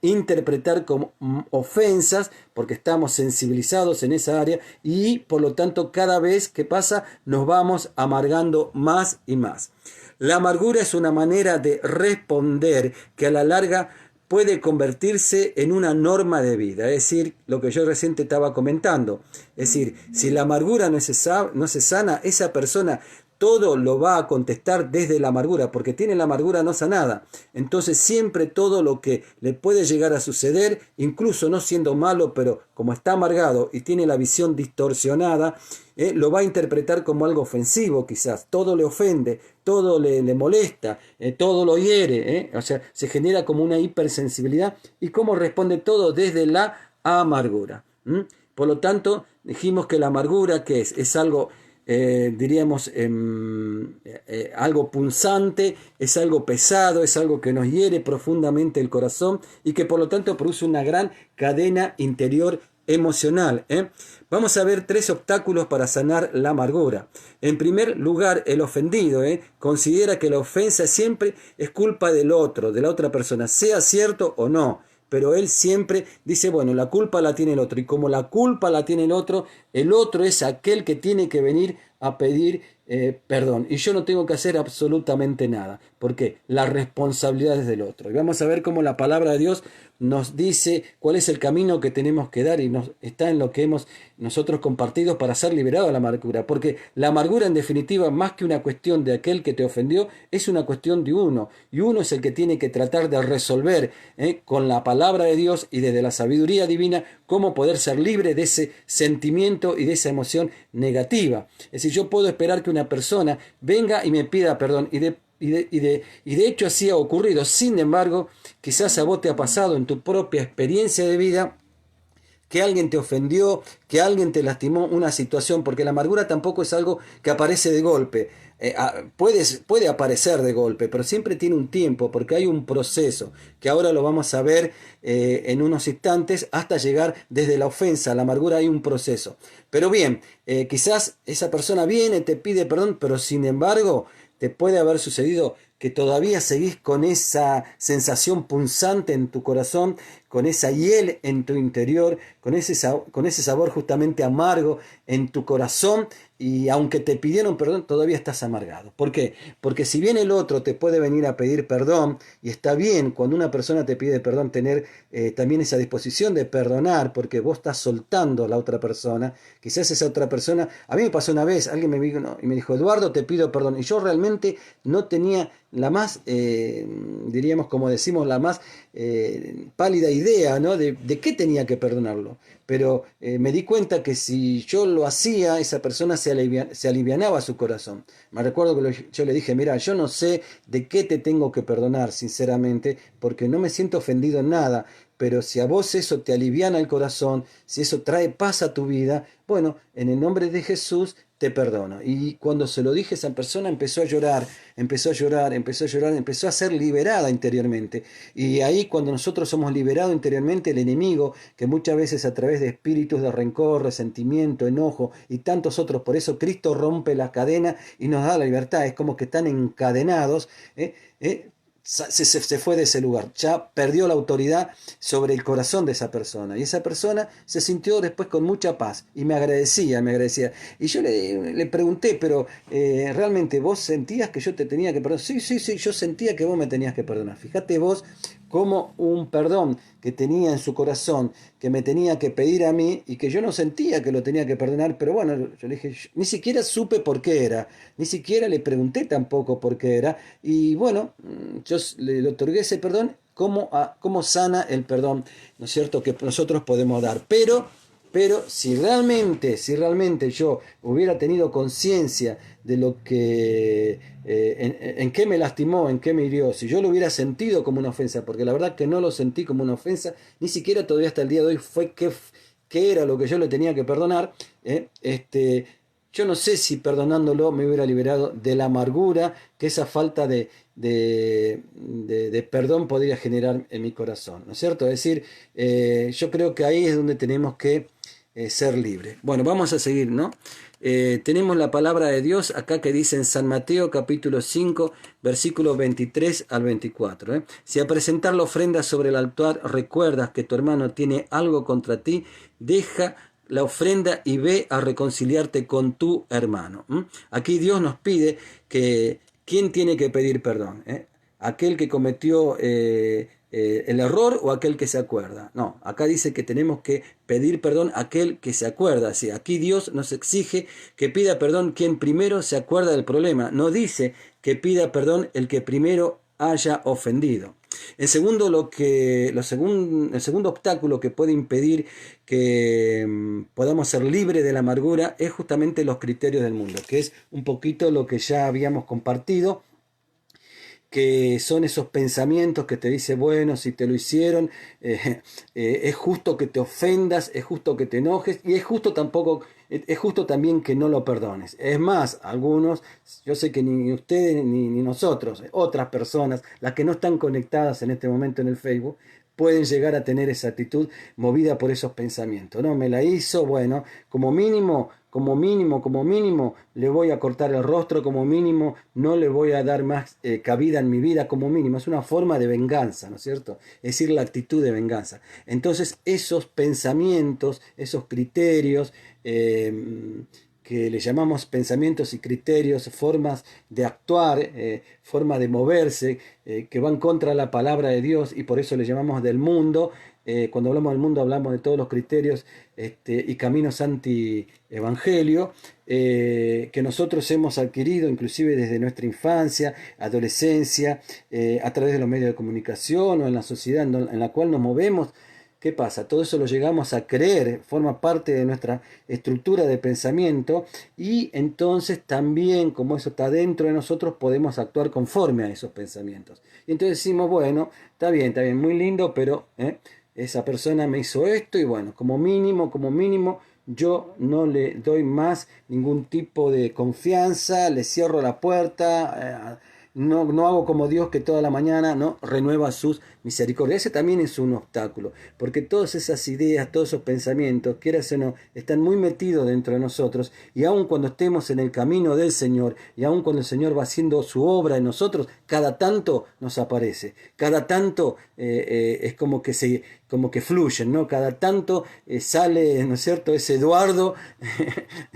interpretar como ofensas porque estamos sensibilizados en esa área, y por lo tanto cada vez que pasa nos vamos amargando más y más. La amargura es una manera de responder que a la larga puede convertirse en una norma de vida, es decir, lo que yo recién te estaba comentando. Es decir, si la amargura no se sana, esa persona todo lo va a contestar desde la amargura, porque tiene la amargura no sanada. Entonces siempre todo lo que le puede llegar a suceder, incluso no siendo malo, pero como está amargado y tiene la visión distorsionada, lo va a interpretar como algo ofensivo quizás. Todo le ofende, todo le molesta, todo lo hiere. O sea, se genera como una hipersensibilidad. ¿Y cómo responde todo? Desde la amargura. Por lo tanto, dijimos que la amargura, ¿qué es? Es algo... diríamos algo punzante, es algo pesado, es algo que nos hiere profundamente el corazón y que por lo tanto produce una gran cadena interior emocional. Vamos a ver 3 obstáculos para sanar la amargura. En primer lugar, el ofendido considera que la ofensa siempre es culpa del otro, de la otra persona, sea cierto o no. Pero él siempre dice, bueno, la culpa la tiene el otro. Y como la culpa la tiene el otro es aquel que tiene que venir a pedir perdón, y yo no tengo que hacer absolutamente nada, porque la responsabilidad es del otro. Y vamos a ver cómo la palabra de Dios nos dice cuál es el camino que tenemos que dar, y está en lo que hemos nosotros compartido para ser liberados de la amargura, porque la amargura en definitiva, más que una cuestión de aquel que te ofendió, es una cuestión de uno, y uno es el que tiene que tratar de resolver con la palabra de Dios y desde la sabiduría divina cómo poder ser libre de ese sentimiento y de esa emoción negativa. Es decir, yo puedo esperar que una persona venga y me pida perdón, y de hecho así ha ocurrido. Sin embargo, quizás a vos te ha pasado en tu propia experiencia de vida que alguien te ofendió, que alguien te lastimó, una situación, porque la amargura tampoco es algo que aparece de golpe. Puede aparecer de golpe, pero siempre tiene un tiempo, porque hay un proceso, que ahora lo vamos a ver en unos instantes, hasta llegar desde la ofensa. La amargura hay un proceso. Pero bien, quizás esa persona viene, te pide perdón, pero sin embargo te puede haber sucedido que todavía seguís con esa sensación punzante en tu corazón, con esa hiel en tu interior, con ese sabor justamente amargo en tu corazón, y aunque te pidieron perdón, todavía estás amargado. ¿Por qué? Porque si bien el otro te puede venir a pedir perdón, y está bien cuando una persona te pide perdón tener también esa disposición de perdonar, porque vos estás soltando a la otra persona. Quizás esa otra persona, a mí me pasó una vez, alguien me vino y me dijo, Eduardo, te pido perdón, y yo realmente no tenía la más, diríamos, como decimos, la más pálida idea, ¿no? de qué tenía que perdonarlo. Pero me di cuenta que si yo lo hacía, esa persona se alivianaba su corazón. Me recuerdo que yo le dije, mira, yo no sé de qué te tengo que perdonar, sinceramente, porque no me siento ofendido en nada. Pero si a vos eso te aliviana el corazón, si eso trae paz a tu vida, bueno, en el nombre de Jesús te perdono. Y cuando se lo dije, esa persona empezó a llorar, empezó a ser liberada interiormente. Y ahí, cuando nosotros somos liberados interiormente, el enemigo, que muchas veces a través de espíritus de rencor, resentimiento, enojo y tantos otros, por eso Cristo rompe la cadena y nos da la libertad. Es como que están encadenados, se fue de ese lugar, ya perdió la autoridad sobre el corazón de esa persona, y esa persona se sintió después con mucha paz y me agradecía, y yo le pregunté, pero ¿realmente vos sentías que yo te tenía que perdonar? Sí, yo sentía que vos me tenías que perdonar. Fíjate vos como un perdón que tenía en su corazón, que me tenía que pedir a mí, y que yo no sentía que lo tenía que perdonar, pero bueno, yo le dije, ni siquiera supe por qué era, ni siquiera le pregunté tampoco por qué era, y bueno, yo le otorgué ese perdón. ¿Cómo sana el perdón, ¿no es cierto?, que nosotros podemos dar? Pero si realmente yo hubiera tenido conciencia de lo que, en qué me lastimó, en qué me hirió, si yo lo hubiera sentido como una ofensa, porque la verdad que no lo sentí como una ofensa, ni siquiera todavía hasta el día de hoy fue qué era lo que yo le tenía que perdonar, yo no sé si perdonándolo me hubiera liberado de la amargura que esa falta de perdón podría generar en mi corazón, ¿no es cierto? Es decir, yo creo que ahí es donde tenemos que ser libres. Bueno, vamos a seguir, ¿no? Tenemos la palabra de Dios acá que dice en San Mateo capítulo 5, versículos 23 al 24. Si al presentar la ofrenda sobre el altar recuerdas que tu hermano tiene algo contra ti, deja la ofrenda y ve a reconciliarte con tu hermano. Aquí Dios nos pide que ¿quién tiene que pedir perdón? ¿Aquel que cometió el error o aquel que se acuerda? No, acá dice que tenemos que pedir perdón a aquel que se acuerda. Sí, aquí Dios nos exige que pida perdón quien primero se acuerda del problema. No dice que pida perdón el que primero haya ofendido. El segundo obstáculo que puede impedir que podamos ser libres de la amargura es justamente los criterios del mundo, que es un poquito lo que ya habíamos compartido, que son esos pensamientos que te dice, bueno, si te lo hicieron, es justo que te ofendas, es justo que te enojes, y es justo también que no lo perdones. Es más, algunos, yo sé que ni ustedes ni nosotros, otras personas, las que no están conectadas en este momento en el Facebook, pueden llegar a tener esa actitud movida por esos pensamientos. No, me la hizo, bueno, como mínimo, le voy a cortar el rostro, como mínimo, no le voy a dar más cabida en mi vida, como mínimo. Es una forma de venganza, ¿no es cierto? Es decir, la actitud de venganza. Entonces, esos pensamientos, esos criterios, que que le llamamos pensamientos y criterios, formas de actuar, formas de moverse, que van contra la palabra de Dios, y por eso le llamamos del mundo. Cuando hablamos del mundo hablamos de todos los criterios y caminos anti-evangelio que nosotros hemos adquirido inclusive desde nuestra infancia, adolescencia, a través de los medios de comunicación o en la sociedad en la cual nos movemos. ¿Qué pasa? Todo eso lo llegamos a creer, forma parte de nuestra estructura de pensamiento, y entonces también, como eso está dentro de nosotros, podemos actuar conforme a esos pensamientos. Y entonces decimos, bueno, está bien, muy lindo, pero esa persona me hizo esto y bueno, como mínimo, yo no le doy más ningún tipo de confianza, le cierro la puerta. No hago como Dios que toda la mañana no renueva sus misericordias. Ese también es un obstáculo, porque todas esas ideas, todos esos pensamientos, quieras o no, están muy metidos dentro de nosotros, y aun cuando estemos en el camino del Señor, y aun cuando el Señor va haciendo su obra en nosotros, cada tanto nos aparece, cada tanto es como que fluyen, ¿no? Cada tanto sale, ¿no es cierto?, ese Eduardo,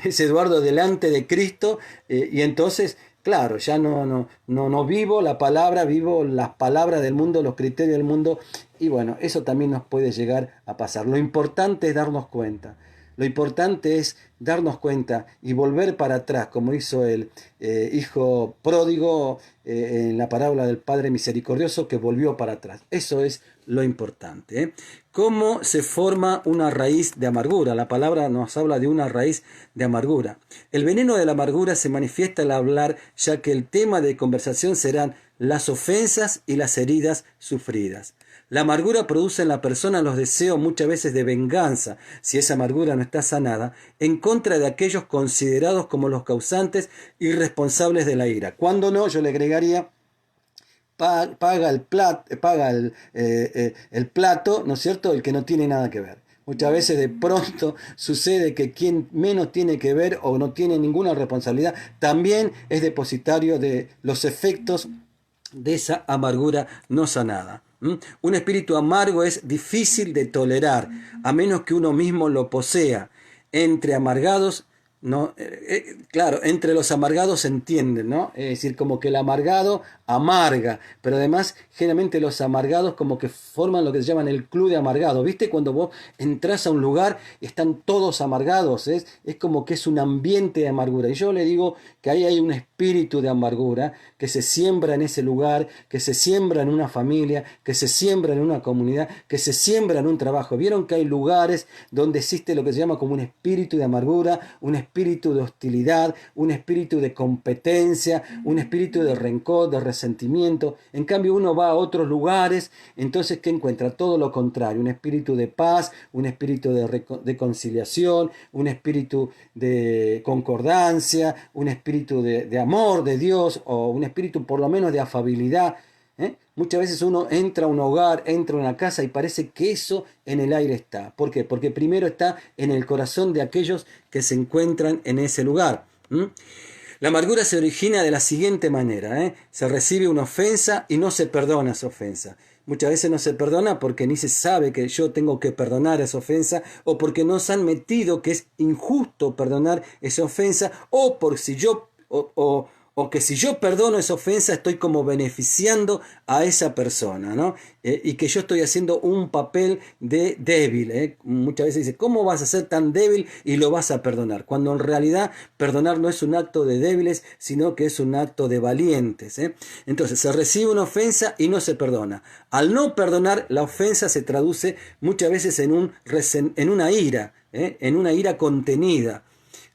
ese Eduardo delante de Cristo, y entonces, claro, ya no vivo la palabra, vivo las palabras del mundo, los criterios del mundo, y bueno, eso también nos puede llegar a pasar. Lo importante es darnos cuenta. Lo importante es darnos cuenta y volver para atrás, como hizo el hijo pródigo en la parábola del Padre Misericordioso, que volvió para atrás. Eso es lo importante. ¿Cómo se forma una raíz de amargura? La palabra nos habla de una raíz de amargura. El veneno de la amargura se manifiesta al hablar, ya que el tema de conversación serán las ofensas y las heridas sufridas. La amargura produce en la persona los deseos muchas veces de venganza, si esa amargura no está sanada, en contra de aquellos considerados como los causantes y responsables de la ira. Cuando no, yo le agregaría, paga el plato, ¿no es cierto?, el que no tiene nada que ver. Muchas veces de pronto sucede que quien menos tiene que ver o no tiene ninguna responsabilidad también es depositario de los efectos de esa amargura no sanada. Un espíritu amargo es difícil de tolerar, a menos que uno mismo lo posea. Entre amargados, no, claro, entre los amargados se entienden, ¿no? Es decir, como que el amargado amarga, pero además generalmente los amargados como que forman lo que se llaman el club de amargados. ¿Viste? Cuando vos entras a un lugar y están todos amargados, es como que es un ambiente de amargura. Y yo le digo que ahí hay un espíritu de amargura que se siembra en ese lugar, que se siembra en una familia, que se siembra en una comunidad, que se siembra en un trabajo. ¿Vieron que hay lugares donde existe lo que se llama como un espíritu de amargura, un espíritu de hostilidad, un espíritu de competencia, un espíritu de rencor, de resentimiento? En cambio uno va a otros lugares, entonces ¿qué encuentra? Todo lo contrario, un espíritu de paz, un espíritu de conciliación, un espíritu de concordancia, un espíritu de amor de Dios, o un espíritu por lo menos de afabilidad. Muchas veces uno entra a un hogar, entra a una casa y parece que eso en el aire está. ¿Por qué? Porque primero está en el corazón de aquellos que se encuentran en ese lugar. La amargura se origina de la siguiente manera. Se recibe una ofensa y no se perdona esa ofensa. Muchas veces no se perdona porque ni se sabe que yo tengo que perdonar esa ofensa, o porque nos han metido que es injusto perdonar esa ofensa, o por si yo o que si yo perdono esa ofensa estoy como beneficiando a esa persona, ¿no? Y que yo estoy haciendo un papel de débil. Muchas veces dice, ¿cómo vas a ser tan débil y lo vas a perdonar? Cuando en realidad perdonar no es un acto de débiles, sino que es un acto de valientes. Entonces se recibe una ofensa y no se perdona. Al no perdonar, la ofensa se traduce muchas veces en una ira, en una ira contenida.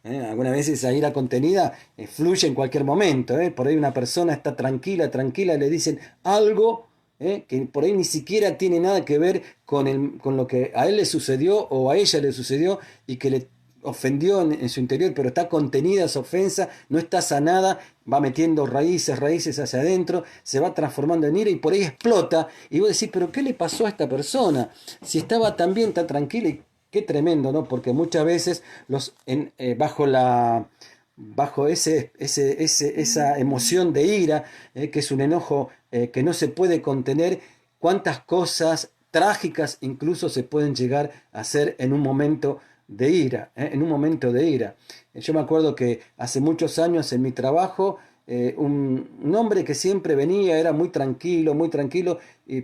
Algunas veces esa ira contenida fluye en cualquier momento. Por ahí una persona está tranquila, le dicen algo que por ahí ni siquiera tiene nada que ver con lo que a él le sucedió o a ella le sucedió y que le ofendió en su interior, pero está contenida esa ofensa, no está sanada, va metiendo raíces hacia adentro, se va transformando en ira y por ahí explota. Y vos decís, ¿pero qué le pasó a esta persona? Si estaba tan bien, tan tranquila. Y qué tremendo, ¿no? Porque muchas veces bajo esa emoción de ira, que es un enojo que no se puede contener, cuántas cosas trágicas incluso se pueden llegar a hacer en un momento de ira, en un momento de ira. Yo me acuerdo que hace muchos años en mi trabajo, un hombre que siempre venía, era muy tranquilo,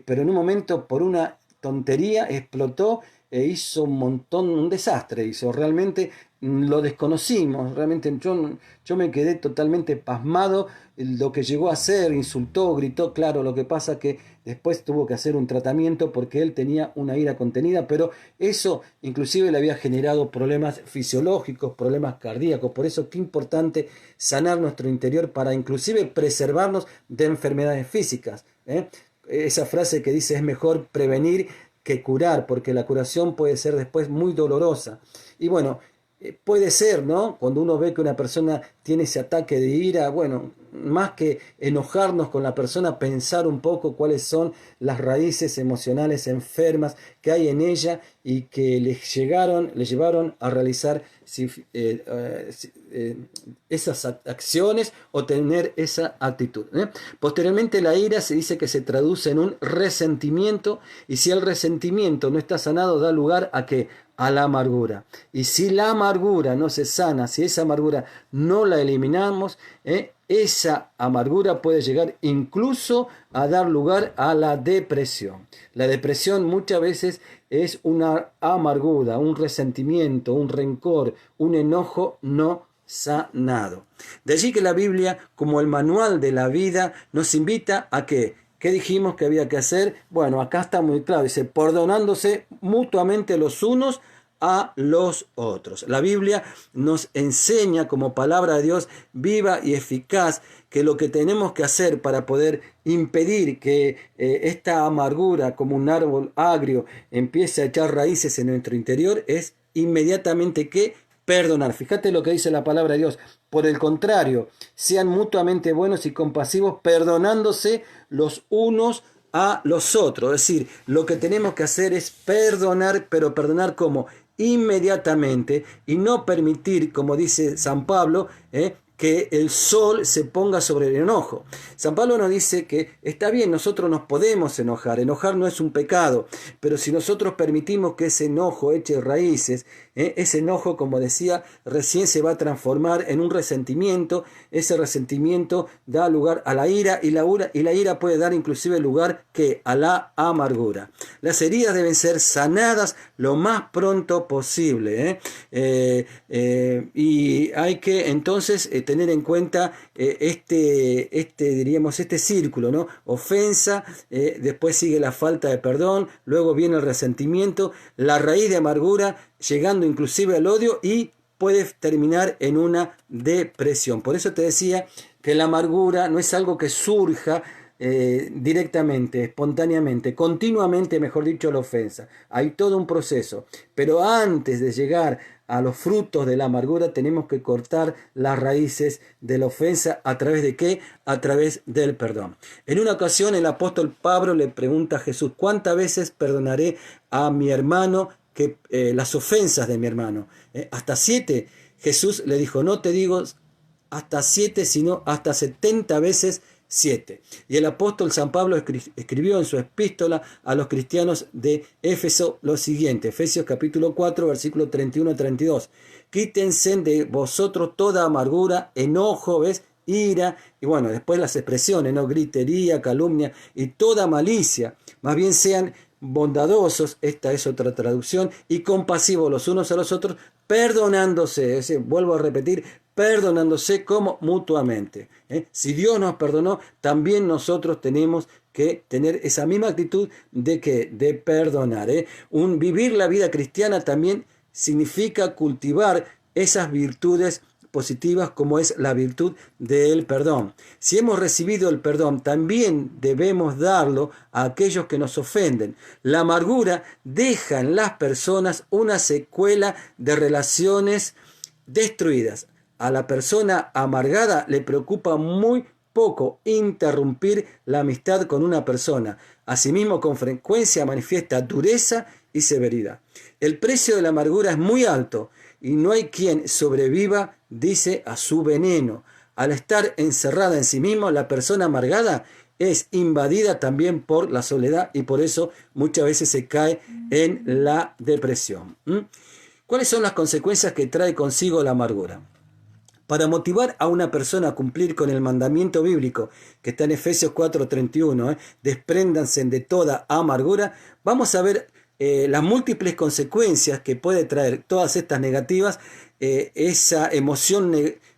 pero en un momento por una tontería explotó e hizo un desastre, realmente lo desconocimos, realmente yo me quedé totalmente pasmado lo que llegó a hacer, insultó, gritó, claro, lo que pasa que después tuvo que hacer un tratamiento porque él tenía una ira contenida, pero eso inclusive le había generado problemas fisiológicos, problemas cardíacos, por eso qué importante sanar nuestro interior para inclusive preservarnos de enfermedades físicas, Esa frase que dice es mejor prevenir que curar, porque la curación puede ser después muy dolorosa. Y bueno, puede ser, ¿no? Cuando uno ve que una persona tiene ese ataque de ira, bueno, más que enojarnos con la persona, pensar un poco cuáles son las raíces emocionales enfermas que hay en ella y que le llevaron a realizar esas acciones o tener esa actitud. Posteriormente la ira se dice que se traduce en un resentimiento, y si el resentimiento no está sanado da lugar a que a la amargura. Y si la amargura no se sana, si esa amargura no la eliminamos, esa amargura puede llegar incluso a dar lugar a la depresión. La depresión muchas veces es una amargura, un resentimiento, un rencor, un enojo no sanado. De allí que la Biblia, como el manual de la vida, nos invita a que ¿qué dijimos que había que hacer? Bueno, acá está muy claro, dice, perdonándose mutuamente los unos a los otros. La Biblia nos enseña como palabra de Dios viva y eficaz que lo que tenemos que hacer para poder impedir que esta amargura como un árbol agrio empiece a echar raíces en nuestro interior es inmediatamente que perdonar. Fíjate lo que dice la palabra de Dios. Por el contrario, sean mutuamente buenos y compasivos, perdonándose los unos a los otros. Es decir, lo que tenemos que hacer es perdonar, pero perdonar como inmediatamente y no permitir, como dice San Pablo, que el sol se ponga sobre el enojo. San Pablo nos dice que está bien, nosotros nos podemos enojar no es un pecado, pero si nosotros permitimos que ese enojo eche raíces, ese enojo, como decía, recién se va a transformar en un resentimiento, ese resentimiento da lugar a la ira y la ira puede dar inclusive lugar a la amargura. Las heridas deben ser sanadas lo más pronto posible, y hay que entonces tener en cuenta este círculo, ¿no? Ofensa, después sigue la falta de perdón, luego viene el resentimiento, la raíz de amargura, llegando inclusive al odio y puede terminar en una depresión. Por eso te decía que la amargura no es algo que surja directamente, espontáneamente, continuamente, mejor dicho, la ofensa. Hay todo un proceso, pero antes de llegar a los frutos de la amargura tenemos que cortar las raíces de la ofensa. ¿A través de qué? A través del perdón. En una ocasión el apóstol Pablo le pregunta a Jesús: ¿cuántas veces perdonaré a mi hermano las ofensas de mi hermano? ¿Hasta 7? Jesús le dijo: no te digo hasta 7, sino hasta 70 veces 7. Y el apóstol San Pablo escribió en su epístola a los cristianos de Éfeso lo siguiente: Efesios capítulo 4, versículo 31-32. Quítense de vosotros toda amargura, enojo, ¿ves?, ira, y bueno, después las expresiones, ¿no?, gritería, calumnia y toda malicia. Más bien sean bondadosos, esta es otra traducción, y compasivos los unos a los otros, perdonándose, es decir, vuelvo a repetir, perdonándose como mutuamente. Si Dios nos perdonó, también nosotros tenemos que tener esa misma actitud de perdonar. Vivir la vida cristiana también significa cultivar esas virtudes positivas como es la virtud del perdón. Si hemos recibido el perdón, también debemos darlo a aquellos que nos ofenden. La amargura deja en las personas una secuela de relaciones destruidas. A la persona amargada le preocupa muy poco interrumpir la amistad con una persona. Asimismo, con frecuencia manifiesta dureza y severidad. El precio de la amargura es muy alto y no hay quien sobreviva, dice, a su veneno. Al estar encerrada en sí misma, la persona amargada es invadida también por la soledad y por eso muchas veces se cae en la depresión. ¿Cuáles son las consecuencias que trae consigo la amargura? Para motivar a una persona a cumplir con el mandamiento bíblico que está en Efesios 4:31, despréndanse de toda amargura, vamos a ver las múltiples consecuencias que puede traer todas estas negativas, esa emoción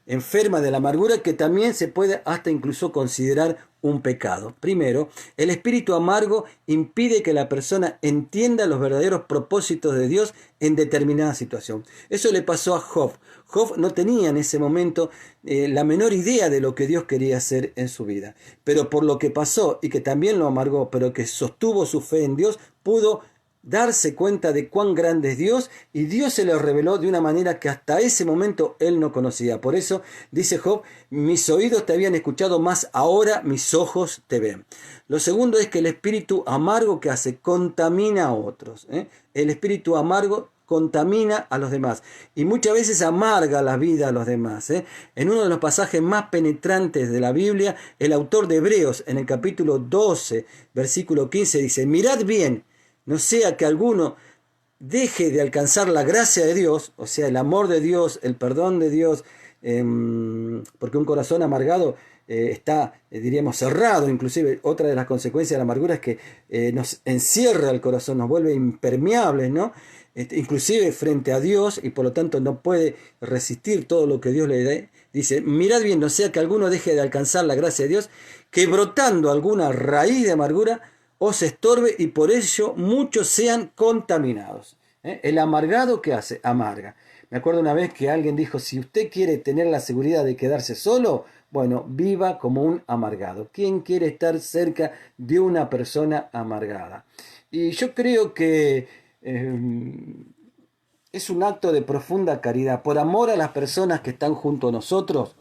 enferma de la amargura, que también se puede hasta incluso considerar un pecado. Primero, el espíritu amargo impide que la persona entienda los verdaderos propósitos de Dios en determinada situación. Eso le pasó a Job. Job no tenía en ese momento la menor idea de lo que Dios quería hacer en su vida. Pero por lo que pasó y que también lo amargó, pero que sostuvo su fe en Dios, pudo darse cuenta de cuán grande es Dios, y Dios se lo reveló de una manera que hasta ese momento él no conocía. Por eso dice Job: mis oídos te habían escuchado, mas ahora mis ojos te ven. Lo segundo es que el espíritu amargo, que hace, contamina a otros. El espíritu amargo contamina a los demás y muchas veces amarga la vida a los demás. En uno de los pasajes más penetrantes de la Biblia, el autor de Hebreos, en el capítulo 12, versículo 15, dice: mirad bien, no sea que alguno deje de alcanzar la gracia de Dios, o sea, el amor de Dios, el perdón de Dios, porque un corazón amargado está, diríamos, cerrado. Inclusive otra de las consecuencias de la amargura es que nos encierra el corazón, nos vuelve impermeables, ¿no? Inclusive frente a Dios, y por lo tanto no puede resistir todo lo que Dios le dé. Dice: mirad bien, no sea que alguno deje de alcanzar la gracia de Dios, que brotando alguna raíz de amargura os estorbe y por ello muchos sean contaminados. El amargado, ¿qué hace? Amarga. Me acuerdo una vez que alguien dijo: si usted quiere tener la seguridad de quedarse solo, bueno, viva como un amargado. ¿Quién quiere estar cerca de una persona amargada? Y yo creo que es un acto de profunda caridad, por amor a las personas que están junto a nosotros,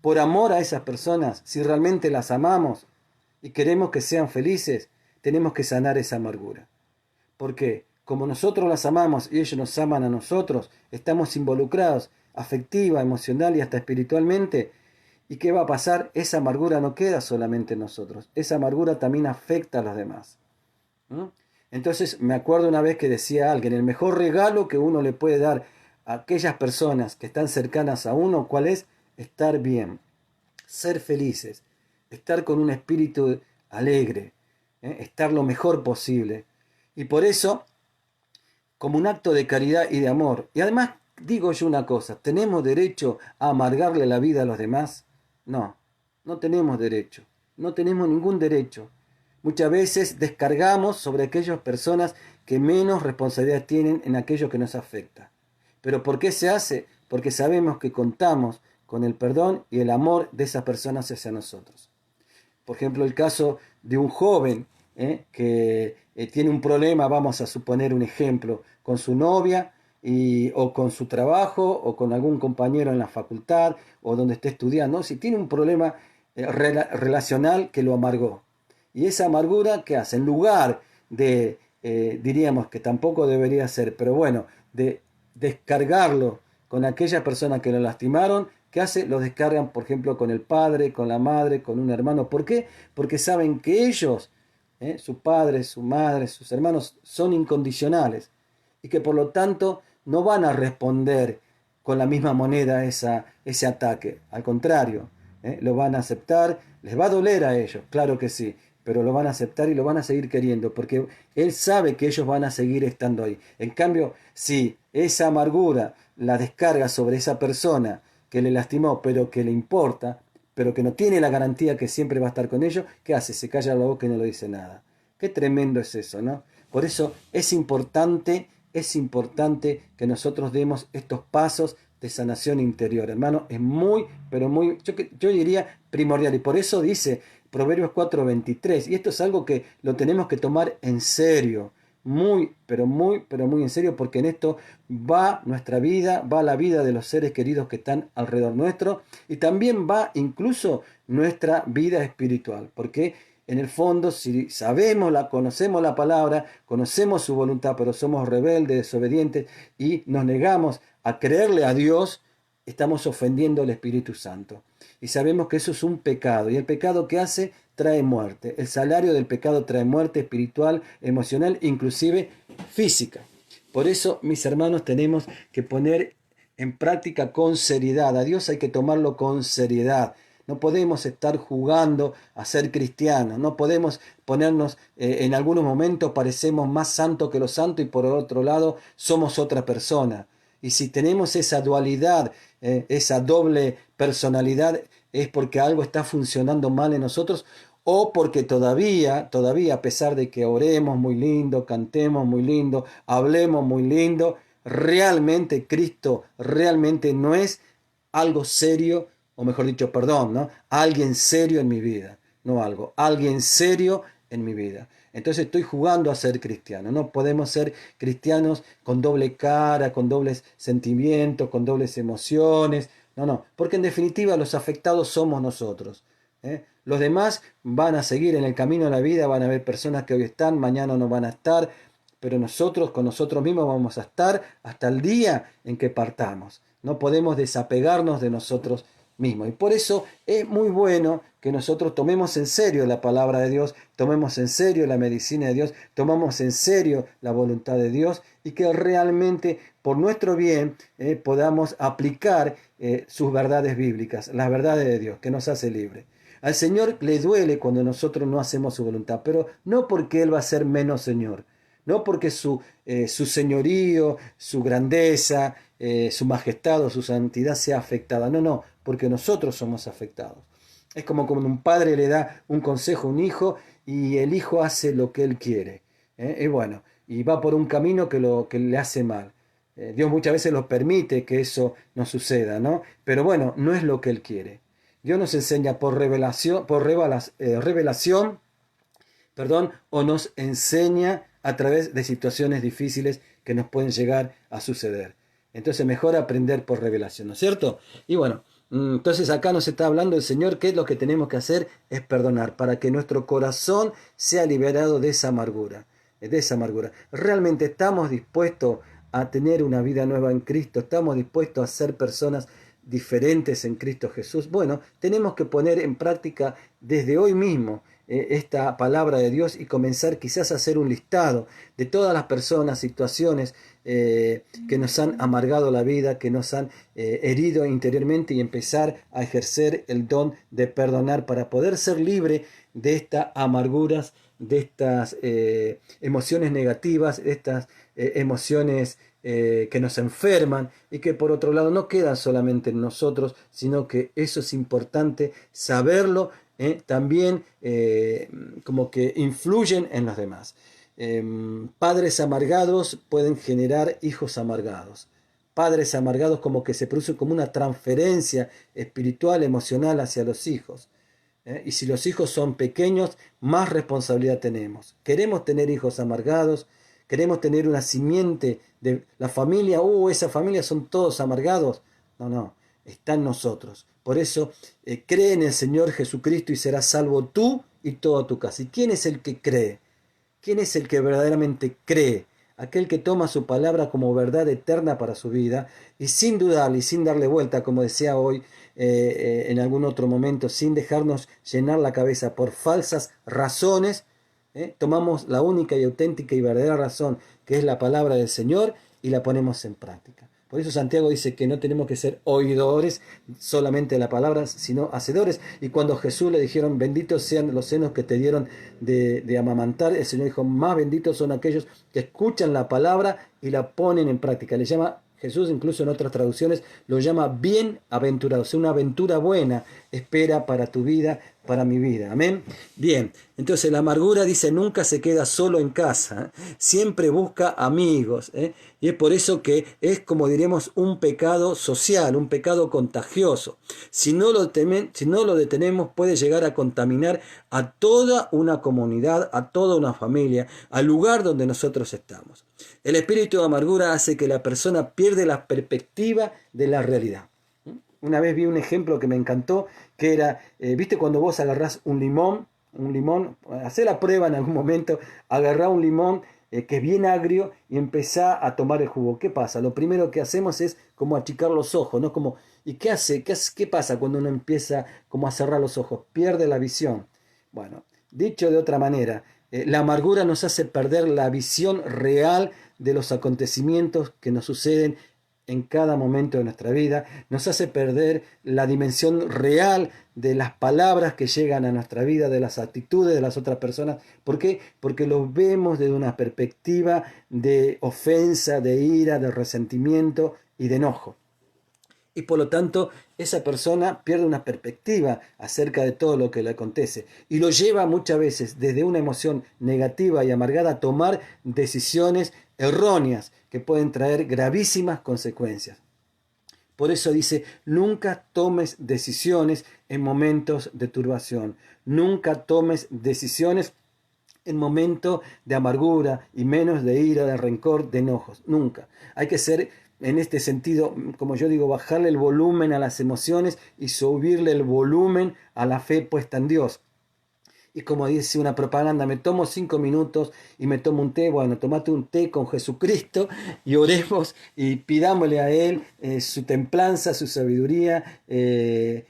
por amor a esas personas. Si realmente las amamos y queremos que sean felices, tenemos que sanar esa amargura. Porque como nosotros las amamos y ellos nos aman a nosotros, estamos involucrados afectiva, emocional y hasta espiritualmente. ¿Y qué va a pasar? Esa amargura no queda solamente en nosotros, esa amargura también afecta a los demás. Entonces me acuerdo una vez que decía alguien: el mejor regalo que uno le puede dar a aquellas personas que están cercanas a uno, ¿cuál es? Estar bien, ser felices, estar con un espíritu alegre, estar lo mejor posible. Y por eso, como un acto de caridad y de amor, y además digo yo una cosa: ¿tenemos derecho a amargarle la vida a los demás? No, no tenemos derecho, no tenemos ningún derecho. Muchas veces descargamos sobre aquellas personas que menos responsabilidad tienen en aquello que nos afecta. ¿Pero por qué se hace? Porque sabemos que contamos con el perdón y el amor de esas personas hacia nosotros. Por ejemplo, el caso de un joven que tiene un problema, vamos a suponer un ejemplo, con su novia o con su trabajo o con algún compañero en la facultad o donde esté estudiando. Si tiene un problema relacional que lo amargó. Y esa amargura, ¿qué hace? En lugar de, diríamos que tampoco debería ser, pero bueno, de descargarlo con aquella persona que lo lastimaron, ¿qué hace? Lo descargan, por ejemplo, con el padre, con la madre, con un hermano. ¿Por qué? Porque saben que ellos, su padre, su madre, sus hermanos, son incondicionales y que por lo tanto no van a responder con la misma moneda ese ataque. Al contrario, lo van a aceptar, les va a doler a ellos, claro que sí, pero lo van a aceptar y lo van a seguir queriendo, porque él sabe que ellos van a seguir estando ahí. En cambio, si esa amargura la descarga sobre esa persona que le lastimó, pero que le importa, pero que no tiene la garantía que siempre va a estar con ellos, ¿qué hace? Se calla la boca y no le dice nada. Qué tremendo es eso, ¿no? Por eso es importante que nosotros demos estos pasos de sanación interior, hermano. Es muy, pero muy, yo diría primordial. Y por eso dice Proverbios 4:23, y esto es algo que lo tenemos que tomar en serio, muy, pero muy en serio, porque en esto va nuestra vida, va la vida de los seres queridos que están alrededor nuestro, y también va incluso nuestra vida espiritual, porque en el fondo, si conocemos la palabra, conocemos su voluntad, pero somos rebeldes, desobedientes, y nos negamos a creerle a Dios, estamos ofendiendo al Espíritu Santo. Y sabemos que eso es un pecado. Y el pecado que hace trae muerte. El salario del pecado trae muerte espiritual, emocional, inclusive física. Por eso, mis hermanos, tenemos que poner en práctica con seriedad. A Dios hay que tomarlo con seriedad. No podemos estar jugando a ser cristianos. No podemos ponernos, en algunos momentos parecemos más santos que los santos y por otro lado somos otra persona. Y si tenemos esa dualidad, esa doble personalidad, es porque algo está funcionando mal en nosotros o porque todavía, a pesar de que oremos muy lindo, cantemos muy lindo, hablemos muy lindo, realmente Cristo realmente no es algo serio, o mejor dicho, perdón, ¿no? Alguien serio en mi vida, no algo, alguien serio en mi vida. Entonces estoy jugando a ser cristiano. No podemos ser cristianos con doble cara, con dobles sentimientos, con dobles emociones. No, porque en definitiva los afectados somos nosotros. Los demás van a seguir en el camino de la vida, van a haber personas que hoy están, mañana no van a estar, pero nosotros con nosotros mismos vamos a estar hasta el día en que partamos. No podemos desapegarnos de nosotros mismos. Y por eso es muy bueno que nosotros tomemos en serio la palabra de Dios, tomemos en serio la medicina de Dios, tomamos en serio la voluntad de Dios y que realmente por nuestro bien podamos aplicar sus verdades bíblicas, las verdades de Dios, que nos hace libre. Al Señor le duele cuando nosotros no hacemos su voluntad, pero no porque Él va a ser menos Señor, no porque su señorío, su grandeza, su majestad o su santidad sea afectada, no, porque nosotros somos afectados. Es como cuando un padre le da un consejo a un hijo y el hijo hace lo que él quiere. Y bueno, y va por un camino que le hace mal. Dios muchas veces lo permite que eso no suceda, ¿no? Pero bueno, no es lo que Él quiere. Dios nos enseña por revelación, o nos enseña a través de situaciones difíciles que nos pueden llegar a suceder. Entonces mejor aprender por revelación, ¿no es cierto? Y bueno, entonces acá nos está hablando el Señor que lo que tenemos que hacer es perdonar para que nuestro corazón sea liberado de esa amargura. Realmente estamos dispuestos a tener una vida nueva en Cristo, estamos dispuestos a ser personas diferentes en Cristo Jesús. Bueno, tenemos que poner en práctica desde hoy mismo esta palabra de Dios y comenzar quizás a hacer un listado de todas las personas, situaciones que nos han amargado la vida, que nos han herido interiormente y empezar a ejercer el don de perdonar para poder ser libre de estas amarguras, de estas emociones negativas, de estas emociones que nos enferman y que por otro lado no quedan solamente en nosotros, sino que eso es importante saberlo, también como que influyen en los demás. Padres amargados pueden generar hijos amargados. Padres amargados como que se produce como una transferencia espiritual, emocional hacia los hijos. Y si los hijos son pequeños, más responsabilidad tenemos. Queremos tener hijos amargados, queremos tener una simiente de la familia, esa familia son todos amargados. No, está en nosotros. Por eso, cree en el Señor Jesucristo y serás salvo tú y toda tu casa. ¿Y quién es el que cree? ¿Quién es el que verdaderamente cree? Aquel que toma su palabra como verdad eterna para su vida y sin dudarle y sin darle vuelta, como decía hoy en algún otro momento, sin dejarnos llenar la cabeza por falsas razones, tomamos la única y auténtica y verdadera razón, que es la palabra del Señor, y la ponemos en práctica. Por eso Santiago dice que no tenemos que ser oidores solamente de la palabra, sino hacedores. Y cuando Jesús le dijeron, benditos sean los senos que te dieron de amamantar, el Señor dijo, más benditos son aquellos que escuchan la palabra y la ponen en práctica. Le llama Jesús, incluso en otras traducciones, lo llama bienaventurado. O sea, una aventura buena espera para tu vida, para mi vida. Amén. Bien, entonces la amargura, dice, nunca se queda solo en casa, siempre busca amigos, y es por eso que es, como diremos, un pecado social, un pecado contagioso. Si no lo detenemos, puede llegar a contaminar a toda una comunidad, a toda una familia, al lugar donde nosotros estamos. El espíritu de amargura hace que la persona pierde la perspectiva de la realidad. Una vez vi un ejemplo que me encantó, que era, ¿viste cuando vos agarrás un limón, hacé la prueba en algún momento, agarrá un limón que es bien agrio y empezá a tomar el jugo? ¿Qué pasa? Lo primero que hacemos es como achicar los ojos, ¿no? ¿Y qué pasa cuando uno empieza como a cerrar los ojos? Pierde la visión. Bueno, dicho de otra manera, La amargura nos hace perder la visión real de los acontecimientos que nos suceden en cada momento de nuestra vida, nos hace perder la dimensión real de las palabras que llegan a nuestra vida, de las actitudes de las otras personas. ¿Por qué? Porque los vemos desde una perspectiva de ofensa, de ira, de resentimiento y de enojo. Y por lo tanto, esa persona pierde una perspectiva acerca de todo lo que le acontece y lo lleva muchas veces desde una emoción negativa y amargada a tomar decisiones erróneas que pueden traer gravísimas consecuencias. Por eso dice, nunca tomes decisiones en momentos de turbación, nunca tomes decisiones en momentos de amargura y menos de ira, de rencor, de enojos, nunca. Hay que ser, en este sentido, como yo digo, bajarle el volumen a las emociones y subirle el volumen a la fe puesta en Dios. Y como dice una propaganda, me tomo 5 minutos y me tomo un té. Bueno, tomate un té con Jesucristo y oremos y pidámosle a Él su templanza, su sabiduría,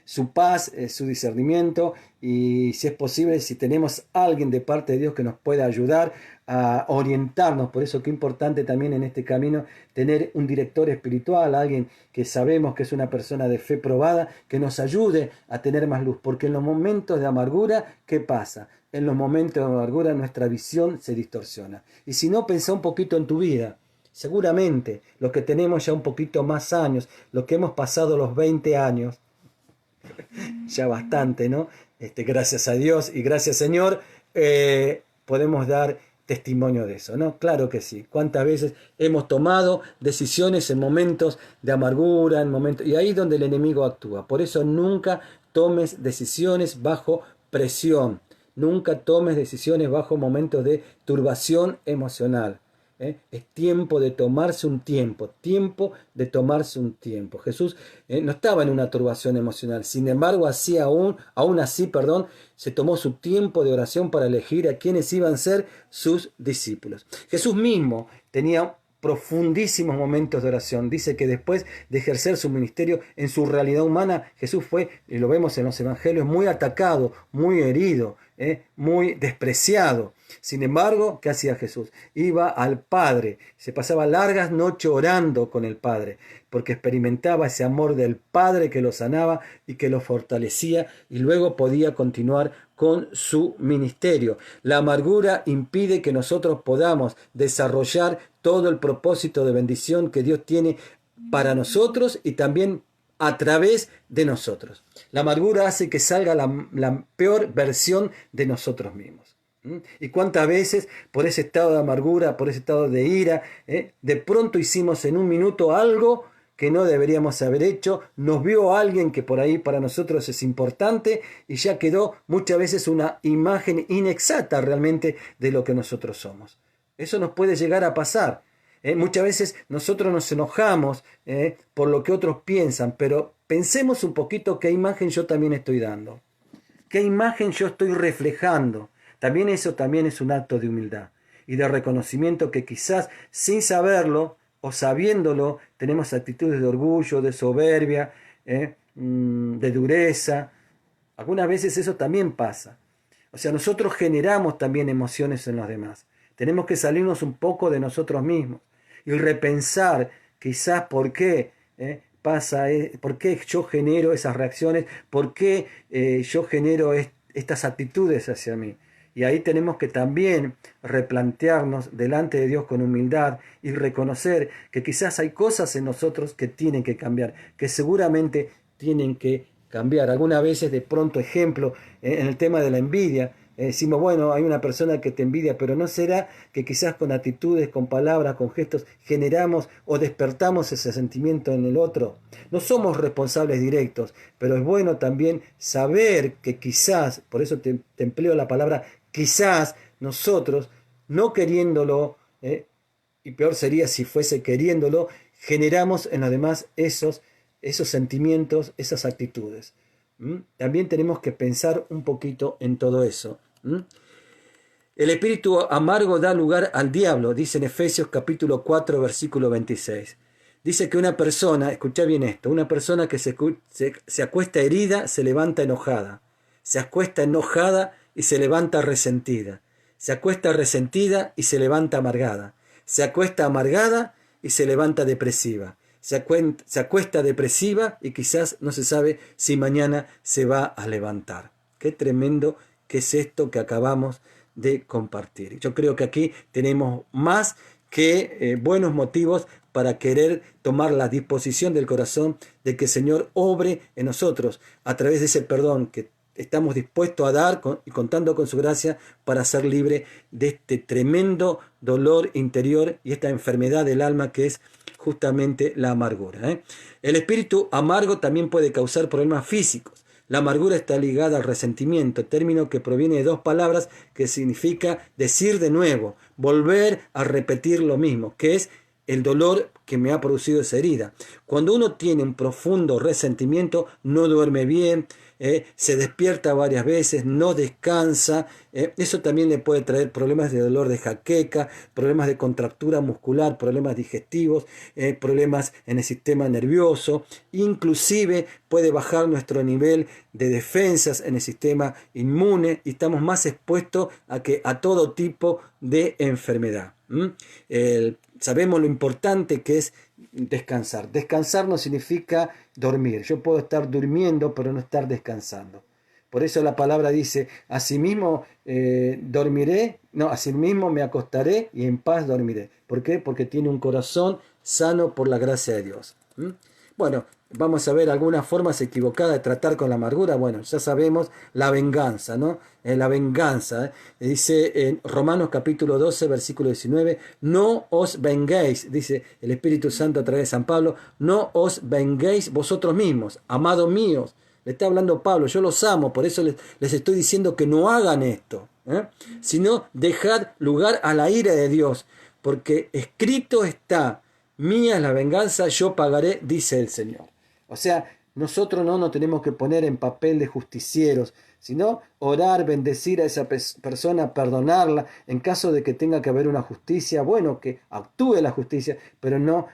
su paz, su discernimiento. Y si es posible, si tenemos a alguien de parte de Dios que nos pueda ayudar a orientarnos. Por eso qué importante también en este camino tener un director espiritual, alguien que sabemos que es una persona de fe probada, que nos ayude a tener más luz. Porque en los momentos de amargura, ¿qué pasa? En los momentos de amargura nuestra visión se distorsiona. Y si no, pensá un poquito en tu vida. Seguramente los que tenemos ya un poquito más años, los que hemos pasado los 20 años, ya bastante, ¿no? Gracias a Dios y gracias Señor, podemos dar testimonio de eso, ¿no? Claro que sí. ¿Cuántas veces hemos tomado decisiones en momentos de amargura, y ahí es donde el enemigo actúa? Por eso nunca tomes decisiones bajo presión, nunca tomes decisiones bajo momentos de turbación emocional. Es tiempo de tomarse un tiempo, de tomarse un tiempo. Jesús no estaba en una turbación emocional, sin embargo, aún así, se tomó su tiempo de oración para elegir a quienes iban a ser sus discípulos. Jesús mismo tenía profundísimos momentos de oración. Dice que después de ejercer su ministerio en su realidad humana, Jesús fue, y lo vemos en los evangelios, muy atacado, muy herido, muy despreciado. Sin embargo, ¿qué hacía Jesús? Iba al Padre, se pasaba largas noches orando con el Padre, porque experimentaba ese amor del Padre que lo sanaba y que lo fortalecía, y luego podía continuar con su ministerio. La amargura impide que nosotros podamos desarrollar todo el propósito de bendición que Dios tiene para nosotros y también a través de nosotros. La amargura hace que salga la peor versión de nosotros mismos. Y cuántas veces por ese estado de amargura, por ese estado de ira, de pronto hicimos en un minuto algo que no deberíamos haber hecho, nos vio alguien que por ahí para nosotros es importante y ya quedó muchas veces una imagen inexacta realmente de lo que nosotros somos. Eso nos puede llegar a pasar. Muchas veces nosotros nos enojamos por lo que otros piensan, pero pensemos un poquito qué imagen yo también estoy dando, qué imagen yo estoy reflejando. También eso también es un acto de humildad y de reconocimiento que quizás sin saberlo o sabiéndolo tenemos actitudes de orgullo, de soberbia, de dureza. Algunas veces eso también pasa. O sea, nosotros generamos también emociones en los demás. Tenemos que salirnos un poco de nosotros mismos y repensar quizás por qué pasa, por qué yo genero esas reacciones, por qué yo genero estas actitudes hacia mí. Y ahí tenemos que también replantearnos delante de Dios con humildad y reconocer que quizás hay cosas en nosotros que tienen que cambiar, que seguramente tienen que cambiar. Algunas veces, de pronto, ejemplo, en el tema de la envidia, decimos, bueno, hay una persona que te envidia, pero ¿no será que quizás con actitudes, con palabras, con gestos, generamos o despertamos ese sentimiento en el otro? No somos responsables directos, pero es bueno también saber que quizás, por eso te empleo la palabra quizás, nosotros, no queriéndolo, y peor sería si fuese queriéndolo, generamos en los demás esos sentimientos, esas actitudes. También tenemos que pensar un poquito en todo eso. El espíritu amargo da lugar al diablo, dice en Efesios capítulo 4, versículo 26. Dice que una persona, escucha bien esto, una persona que se acuesta herida se levanta enojada, se acuesta enojada y se levanta resentida. Se acuesta resentida y se levanta amargada. Se acuesta amargada y se levanta depresiva. Se acuesta depresiva y quizás no se sabe si mañana se va a levantar. Qué tremendo que es esto que acabamos de compartir. Yo creo que aquí tenemos más que buenos motivos para querer tomar la disposición del corazón de que el Señor obre en nosotros a través de ese perdón que estamos dispuestos a dar y contando con su gracia para ser libre de este tremendo dolor interior y esta enfermedad del alma que es justamente la amargura. El espíritu amargo también puede causar problemas físicos. La amargura está ligada al resentimiento, término que proviene de dos palabras que significa decir de nuevo, volver a repetir lo mismo, que es el dolor que me ha producido esa herida. Cuando uno tiene un profundo resentimiento, no duerme bien, se despierta varias veces, no descansa. Eso también le puede traer problemas de dolor de jaqueca, problemas de contractura muscular, problemas digestivos, problemas en el sistema nervioso. Inclusive puede bajar nuestro nivel de defensas en el sistema inmune y estamos más expuestos a todo tipo de enfermedad. Sabemos lo importante que es descansar. Descansar no significa dormir. Yo puedo estar durmiendo, pero no estar descansando. Por eso la palabra dice, asimismo asimismo me acostaré y en paz dormiré. ¿Por qué? Porque tiene un corazón sano por la gracia de Dios. Bueno, vamos a ver algunas formas equivocadas de tratar con la amargura. Bueno, ya sabemos la venganza, ¿no? La venganza. Dice en Romanos capítulo 12, versículo 19, no os venguéis, dice el Espíritu Santo a través de San Pablo, no os venguéis vosotros mismos, amados míos. Le está hablando Pablo, yo los amo, por eso les estoy diciendo que no hagan esto, sino dejad lugar a la ira de Dios, porque escrito está, mía es la venganza, yo pagaré, dice el Señor. O sea, nosotros no nos tenemos que poner en papel de justicieros, sino orar, bendecir a esa persona, perdonarla, en caso de que tenga que haber una justicia, bueno, que actúe la justicia, pero no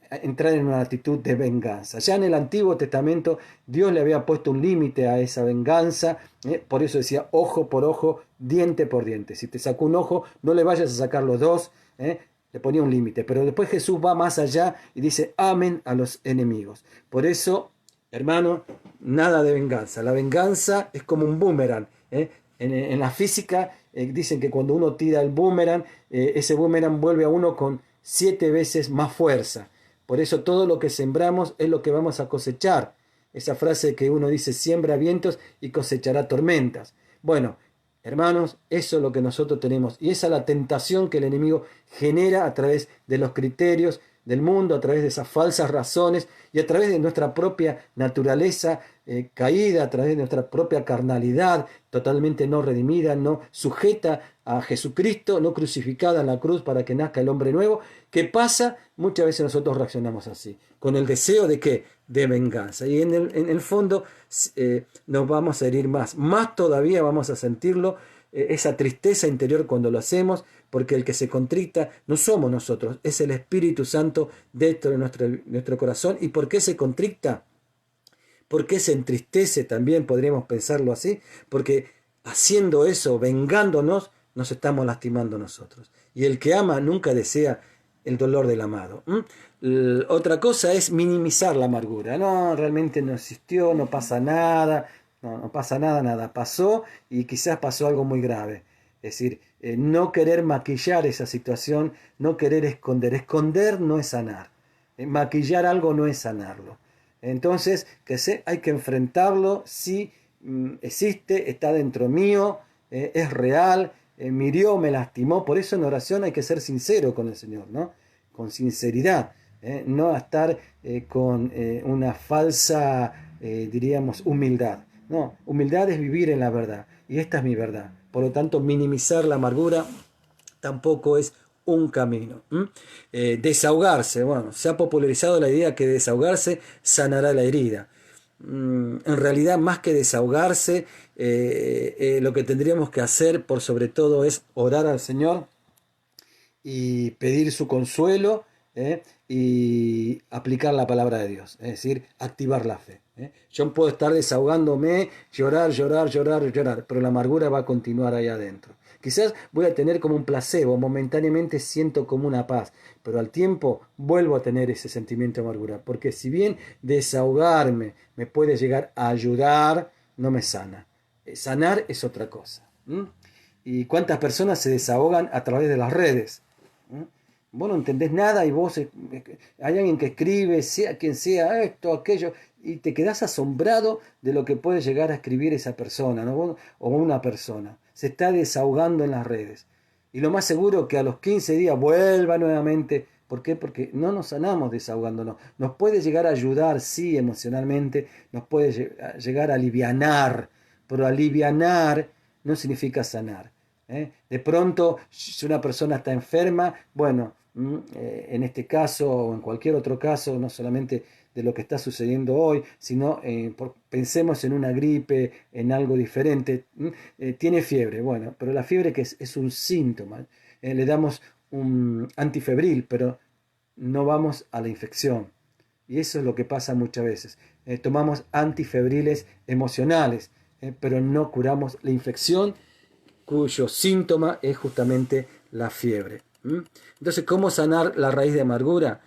entrar en una actitud de venganza. Ya en el Antiguo Testamento Dios le había puesto un límite a esa venganza, por eso decía ojo por ojo, diente por diente. Si te sacó un ojo, no le vayas a sacar los dos, le ponía un límite, pero después Jesús va más allá y dice amen a los enemigos. Por eso, hermano, nada de venganza. La venganza es como un boomerang. En la física dicen que cuando uno tira el boomerang, ese boomerang vuelve a uno con 7 veces más fuerza. Por eso todo lo que sembramos es lo que vamos a cosechar. Esa frase que uno dice, siembra vientos y cosechará tormentas. Bueno, hermanos, eso es lo que nosotros tenemos. Y esa es la tentación que el enemigo genera a través de los criterios del mundo, a través de esas falsas razones y a través de nuestra propia naturaleza caída, a través de nuestra propia carnalidad totalmente no redimida, no sujeta a Jesucristo, no crucificada en la cruz para que nazca el hombre nuevo. ¿Qué pasa? Muchas veces nosotros reaccionamos así, con el deseo de ¿qué? De venganza. Y en el fondo nos vamos a herir más todavía vamos a sentirlo, esa tristeza interior cuando lo hacemos, porque el que se contrita no somos nosotros, es el Espíritu Santo dentro de nuestro corazón. ¿Y por qué se contrita? ¿Por qué se entristece? También podríamos pensarlo así, porque haciendo eso, vengándonos, nos estamos lastimando nosotros. Y el que ama nunca desea el dolor del amado. Otra cosa es minimizar la amargura. No, realmente no existió, no pasa nada. No pasa nada pasó y quizás pasó algo muy grave. Es decir, no querer maquillar esa situación, no querer esconder. Esconder no es sanar. Maquillar algo no es sanarlo. Entonces, hay que enfrentarlo. Si existe, está dentro mío, es real, me hirió, me lastimó. Por eso en oración hay que ser sincero con el Señor, ¿no? Con sinceridad, no estar con una falsa, diríamos, humildad. No, humildad es vivir en la verdad, y esta es mi verdad. Por lo tanto, minimizar la amargura tampoco es un camino. Desahogarse, bueno, se ha popularizado la idea que desahogarse sanará la herida. En realidad, más que desahogarse, lo que tendríamos que hacer por sobre todo es orar al Señor y pedir su consuelo, y aplicar la palabra de Dios, es decir, activar la fe. Yo puedo estar desahogándome, llorar, pero la amargura va a continuar ahí adentro. Quizás voy a tener como un placebo, momentáneamente siento como una paz, pero al tiempo vuelvo a tener ese sentimiento de amargura, porque si bien desahogarme me puede llegar a ayudar, no me sana. Sanar es otra cosa. ¿Y cuántas personas se desahogan a través de las redes? Vos no entendés nada y hay alguien que escribe, sea quien sea, esto, aquello, y te quedás asombrado de lo que puede llegar a escribir esa persona, ¿no? O una persona. Se está desahogando en las redes. Y lo más seguro que a los 15 días vuelva nuevamente. ¿Por qué? Porque no nos sanamos desahogándonos. Nos puede llegar a ayudar, sí, emocionalmente, nos puede llegar a alivianar, pero alivianar no significa sanar. De pronto, si una persona está enferma, bueno, en este caso o en cualquier otro caso, no solamente de lo que está sucediendo hoy, sino pensemos en una gripe, en algo diferente, tiene fiebre, bueno, pero la fiebre que es un síntoma, le damos un antifebril, pero no vamos a la infección. Y eso es lo que pasa muchas veces. Tomamos antifebriles emocionales, pero no curamos la infección cuyo síntoma es justamente la fiebre. Entonces, ¿cómo sanar la raíz de amargura?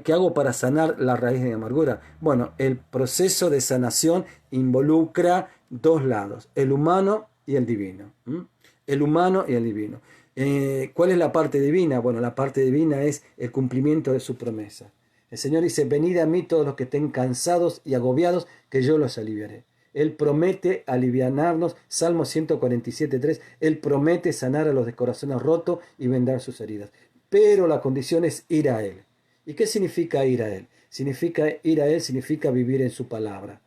¿Qué hago para sanar la raíz de amargura? Bueno, el proceso de sanación involucra dos lados, el humano y el divino. El humano y el divino. ¿Cuál es la parte divina? Bueno, la parte divina es el cumplimiento de su promesa. El Señor dice, venid a mí todos los que estén cansados y agobiados, que yo los aliviaré. Él promete alivianarnos, Salmo 147.3, Él promete sanar a los de corazones rotos y vendar sus heridas. Pero la condición es ir a Él. ¿Y qué significa ir a Él? Ir a Él significa vivir en su palabra.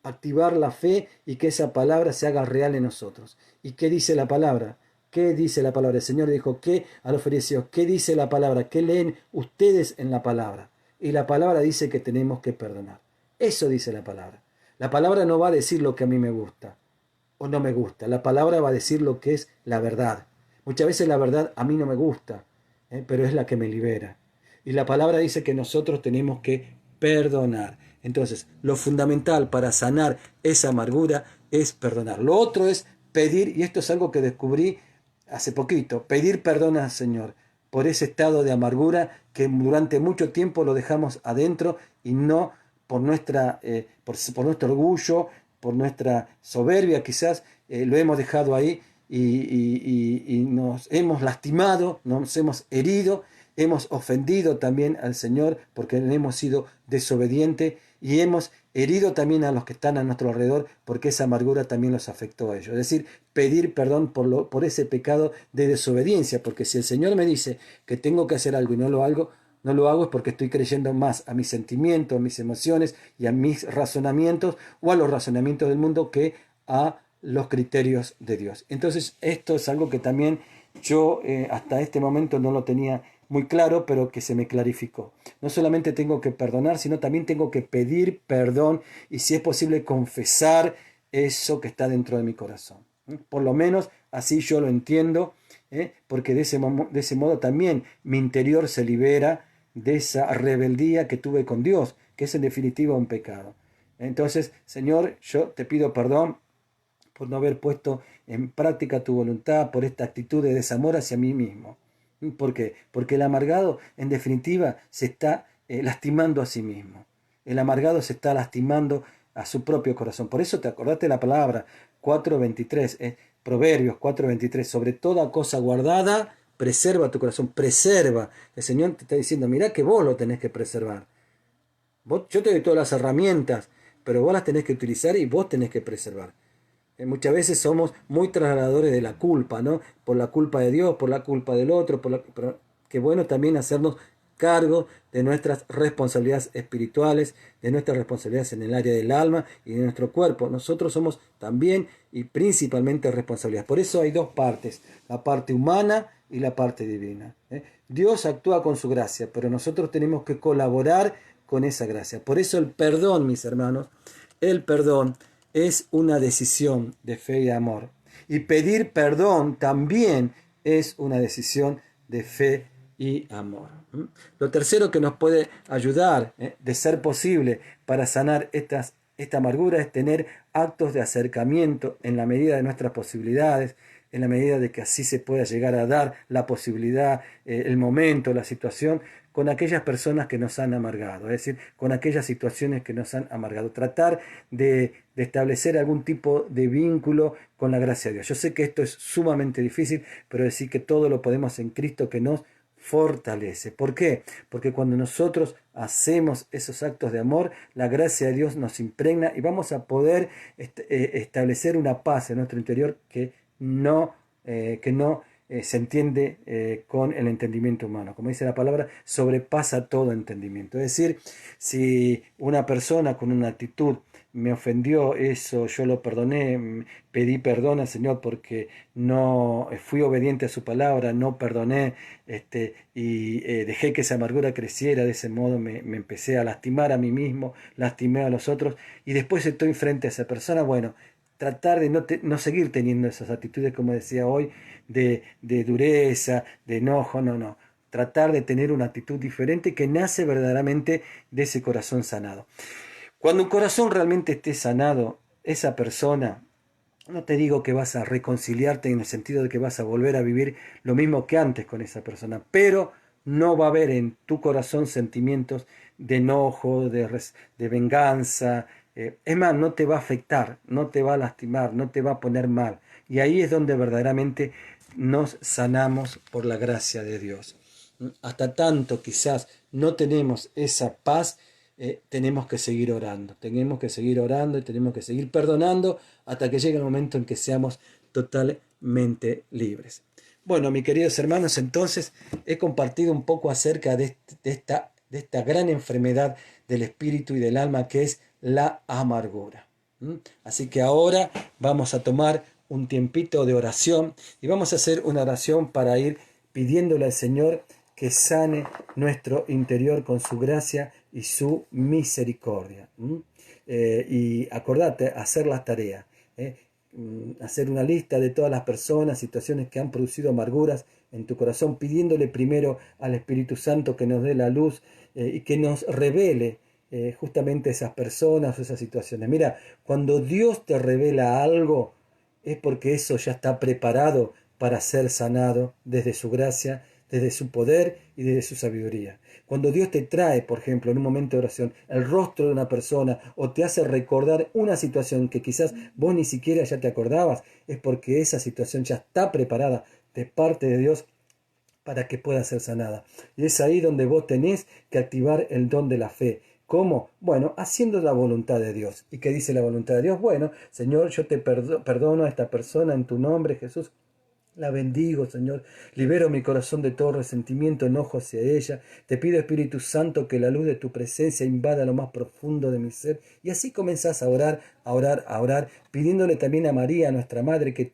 Activar la fe y que esa palabra se haga real en nosotros. ¿Y qué dice la palabra? ¿Qué dice la palabra? El Señor dijo, ¿qué a los fariseos? ¿Qué dice la palabra? ¿Qué leen ustedes en la palabra? Y la palabra dice que tenemos que perdonar. Eso dice la palabra. La palabra no va a decir lo que a mí me gusta o no me gusta. La palabra va a decir lo que es la verdad. Muchas veces la verdad a mí no me gusta, pero es la que me libera. Y la palabra dice que nosotros tenemos que perdonar. Entonces, lo fundamental para sanar esa amargura es perdonar. Lo otro es pedir, y esto es algo que descubrí hace poquito, pedir perdón al Señor por ese estado de amargura que durante mucho tiempo lo dejamos adentro y no por nuestro orgullo, por nuestra soberbia quizás, lo hemos dejado ahí y nos hemos lastimado, nos hemos herido, hemos ofendido también al Señor porque hemos sido desobedientes y hemos herido también a los que están a nuestro alrededor porque esa amargura también los afectó a ellos. Es decir, pedir perdón por ese pecado de desobediencia, porque si el Señor me dice que tengo que hacer algo y no lo hago es porque estoy creyendo más a mis sentimientos, a mis emociones y a mis razonamientos o a los razonamientos del mundo que a los criterios de Dios. Entonces, esto es algo que también yo hasta este momento no lo tenía muy claro, pero que se me clarificó. No solamente tengo que perdonar, sino también tengo que pedir perdón y si es posible confesar eso que está dentro de mi corazón. Por lo menos así yo lo entiendo, porque de ese modo también mi interior se libera de esa rebeldía que tuve con Dios, que es en definitiva un pecado. Entonces, Señor, yo te pido perdón por no haber puesto en práctica tu voluntad, por esta actitud de desamor hacia mí mismo. ¿Por qué? Porque el amargado, en definitiva, se está lastimando a sí mismo. El amargado se está lastimando a su propio corazón. Por eso te acordaste de la palabra 4.23, Proverbios 4.23, sobre toda cosa guardada, preserva tu corazón, preserva. El Señor te está diciendo, mirá que vos lo tenés que preservar. Yo te doy todas las herramientas, pero vos las tenés que utilizar y vos tenés que preservar. Muchas veces somos muy trasladadores de la culpa, ¿no? Por la culpa de Dios, por la culpa del otro, pero qué bueno también hacernos cargo de nuestras responsabilidades espirituales, de nuestras responsabilidades en el área del alma y de nuestro cuerpo. Nosotros somos también y principalmente responsabilidades. Por eso hay dos partes, la parte humana y la parte divina. Dios actúa con su gracia, pero nosotros tenemos que colaborar con esa gracia. Por eso el perdón, mis hermanos, el perdón es una decisión de fe y de amor. Y pedir perdón también es una decisión de fe y amor. Lo tercero que nos puede ayudar, de ser posible, para sanar esta amargura es tener actos de acercamiento en la medida de nuestras posibilidades, en la medida de que así se pueda llegar a dar la posibilidad, el momento, la situación, con aquellas personas que nos han amargado, es decir, con aquellas situaciones que nos han amargado. Tratar de establecer algún tipo de vínculo con la gracia de Dios. Yo sé que esto es sumamente difícil, pero decir que todo lo podemos en Cristo que nos fortalece. ¿Por qué? Porque cuando nosotros hacemos esos actos de amor, la gracia de Dios nos impregna y vamos a poder establecer una paz en nuestro interior que no se entiende con el entendimiento humano. Como dice la palabra, sobrepasa todo entendimiento. Es decir, si una persona con una actitud me ofendió, eso yo lo perdoné, pedí perdón al Señor porque no fui obediente a su palabra, no perdoné, y dejé que esa amargura creciera. De ese modo me empecé a lastimar a mí mismo, lastimé a los otros, y después estoy frente a esa persona. Bueno, tratar de no seguir teniendo esas actitudes, como decía hoy, de dureza, de enojo, no. Tratar de tener una actitud diferente que nace verdaderamente de ese corazón sanado. Cuando un corazón realmente esté sanado, esa persona, no te digo que vas a reconciliarte en el sentido de que vas a volver a vivir lo mismo que antes con esa persona, pero no va a haber en tu corazón sentimientos de enojo, de venganza. Es más, no te va a afectar, no te va a lastimar, no te va a poner mal. Y ahí es donde verdaderamente nos sanamos por la gracia de Dios. Hasta tanto quizás no tenemos esa paz, tenemos que seguir orando y tenemos que seguir perdonando hasta que llegue el momento en que seamos totalmente libres. Bueno, mis queridos hermanos, entonces he compartido un poco acerca de esta gran enfermedad del espíritu y del alma que es la amargura. Así que ahora vamos a tomar un tiempito de oración y vamos a hacer una oración para ir pidiéndole al Señor que sane nuestro interior con su gracia y su misericordia. Y acordate, hacer las tareas. Hacer una lista de todas las personas, situaciones que han producido amarguras en tu corazón, pidiéndole primero al Espíritu Santo que nos dé la luz y que nos revele justamente esas personas o esas situaciones. Mira, cuando Dios te revela algo, es porque eso ya está preparado para ser sanado desde su gracia, desde su poder y desde su sabiduría. Cuando Dios te trae, por ejemplo, en un momento de oración, el rostro de una persona o te hace recordar una situación que quizás vos ni siquiera ya te acordabas, es porque esa situación ya está preparada de parte de Dios para que pueda ser sanada. Y es ahí donde vos tenés que activar el don de la fe. ¿Cómo? Bueno, haciendo la voluntad de Dios. ¿Y qué dice la voluntad de Dios? Bueno, Señor, yo te perdono a esta persona en tu nombre, Jesús. La bendigo, Señor. Libero mi corazón de todo resentimiento, enojo hacia ella. Te pido, Espíritu Santo, que la luz de tu presencia invada lo más profundo de mi ser. Y así comenzás a orar, pidiéndole también a María, nuestra Madre, que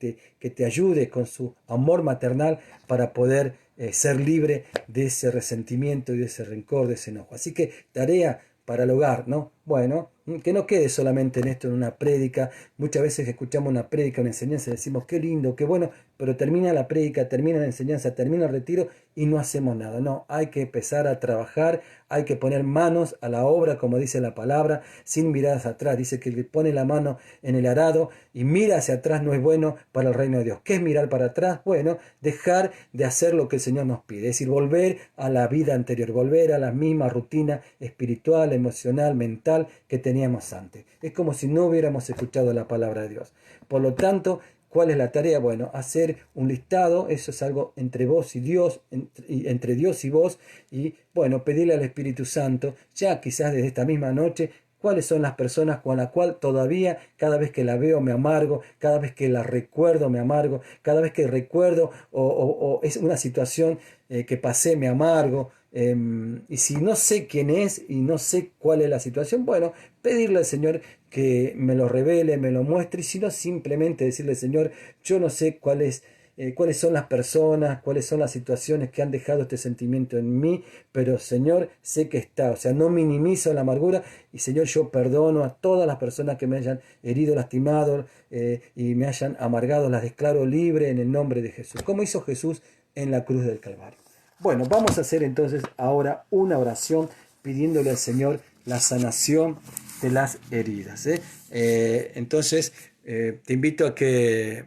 te ayude con su amor maternal para poder ser libre de ese resentimiento y de ese rencor, de ese enojo. Así que tarea para el hogar, ¿no? Bueno, que no quede solamente en esto, en una prédica. Muchas veces escuchamos una prédica, una enseñanza y decimos qué lindo, qué bueno, pero termina la prédica, termina la enseñanza, termina el retiro y no hacemos nada. No, hay que empezar a trabajar, hay que poner manos a la obra, como dice la palabra, sin mirar hacia atrás. Dice que el que pone la mano en el arado y mira hacia atrás no es bueno para el reino de Dios. ¿Qué es mirar para atrás? Bueno, dejar de hacer lo que el Señor nos pide, es decir, volver a la vida anterior, volver a la misma rutina espiritual, emocional, mental que teníamos antes. Es como si no hubiéramos escuchado la palabra de Dios. Por lo tanto, ¿cuál es la tarea? Bueno, hacer un listado, eso es algo entre vos y Dios, entre Dios y vos, y bueno, pedirle al Espíritu Santo, ya quizás desde esta misma noche, cuáles son las personas con las cuales todavía cada vez que la veo me amargo, cada vez que la recuerdo me amargo, cada vez que recuerdo o es una situación que pasé me amargo. Y si no sé quién es y no sé cuál es la situación, bueno, pedirle al Señor que me lo revele, me lo muestre, y si no, simplemente decirle, Señor, yo no sé cuáles son las personas, cuáles son las situaciones que han dejado este sentimiento en mí, pero Señor, sé que está, o sea, no minimizo la amargura, y Señor, yo perdono a todas las personas que me hayan herido, lastimado y me hayan amargado, las declaro libre en el nombre de Jesús, como hizo Jesús en la cruz del Calvario. Bueno, vamos a hacer entonces ahora una oración pidiéndole al Señor la sanación de las heridas. Entonces, te invito a que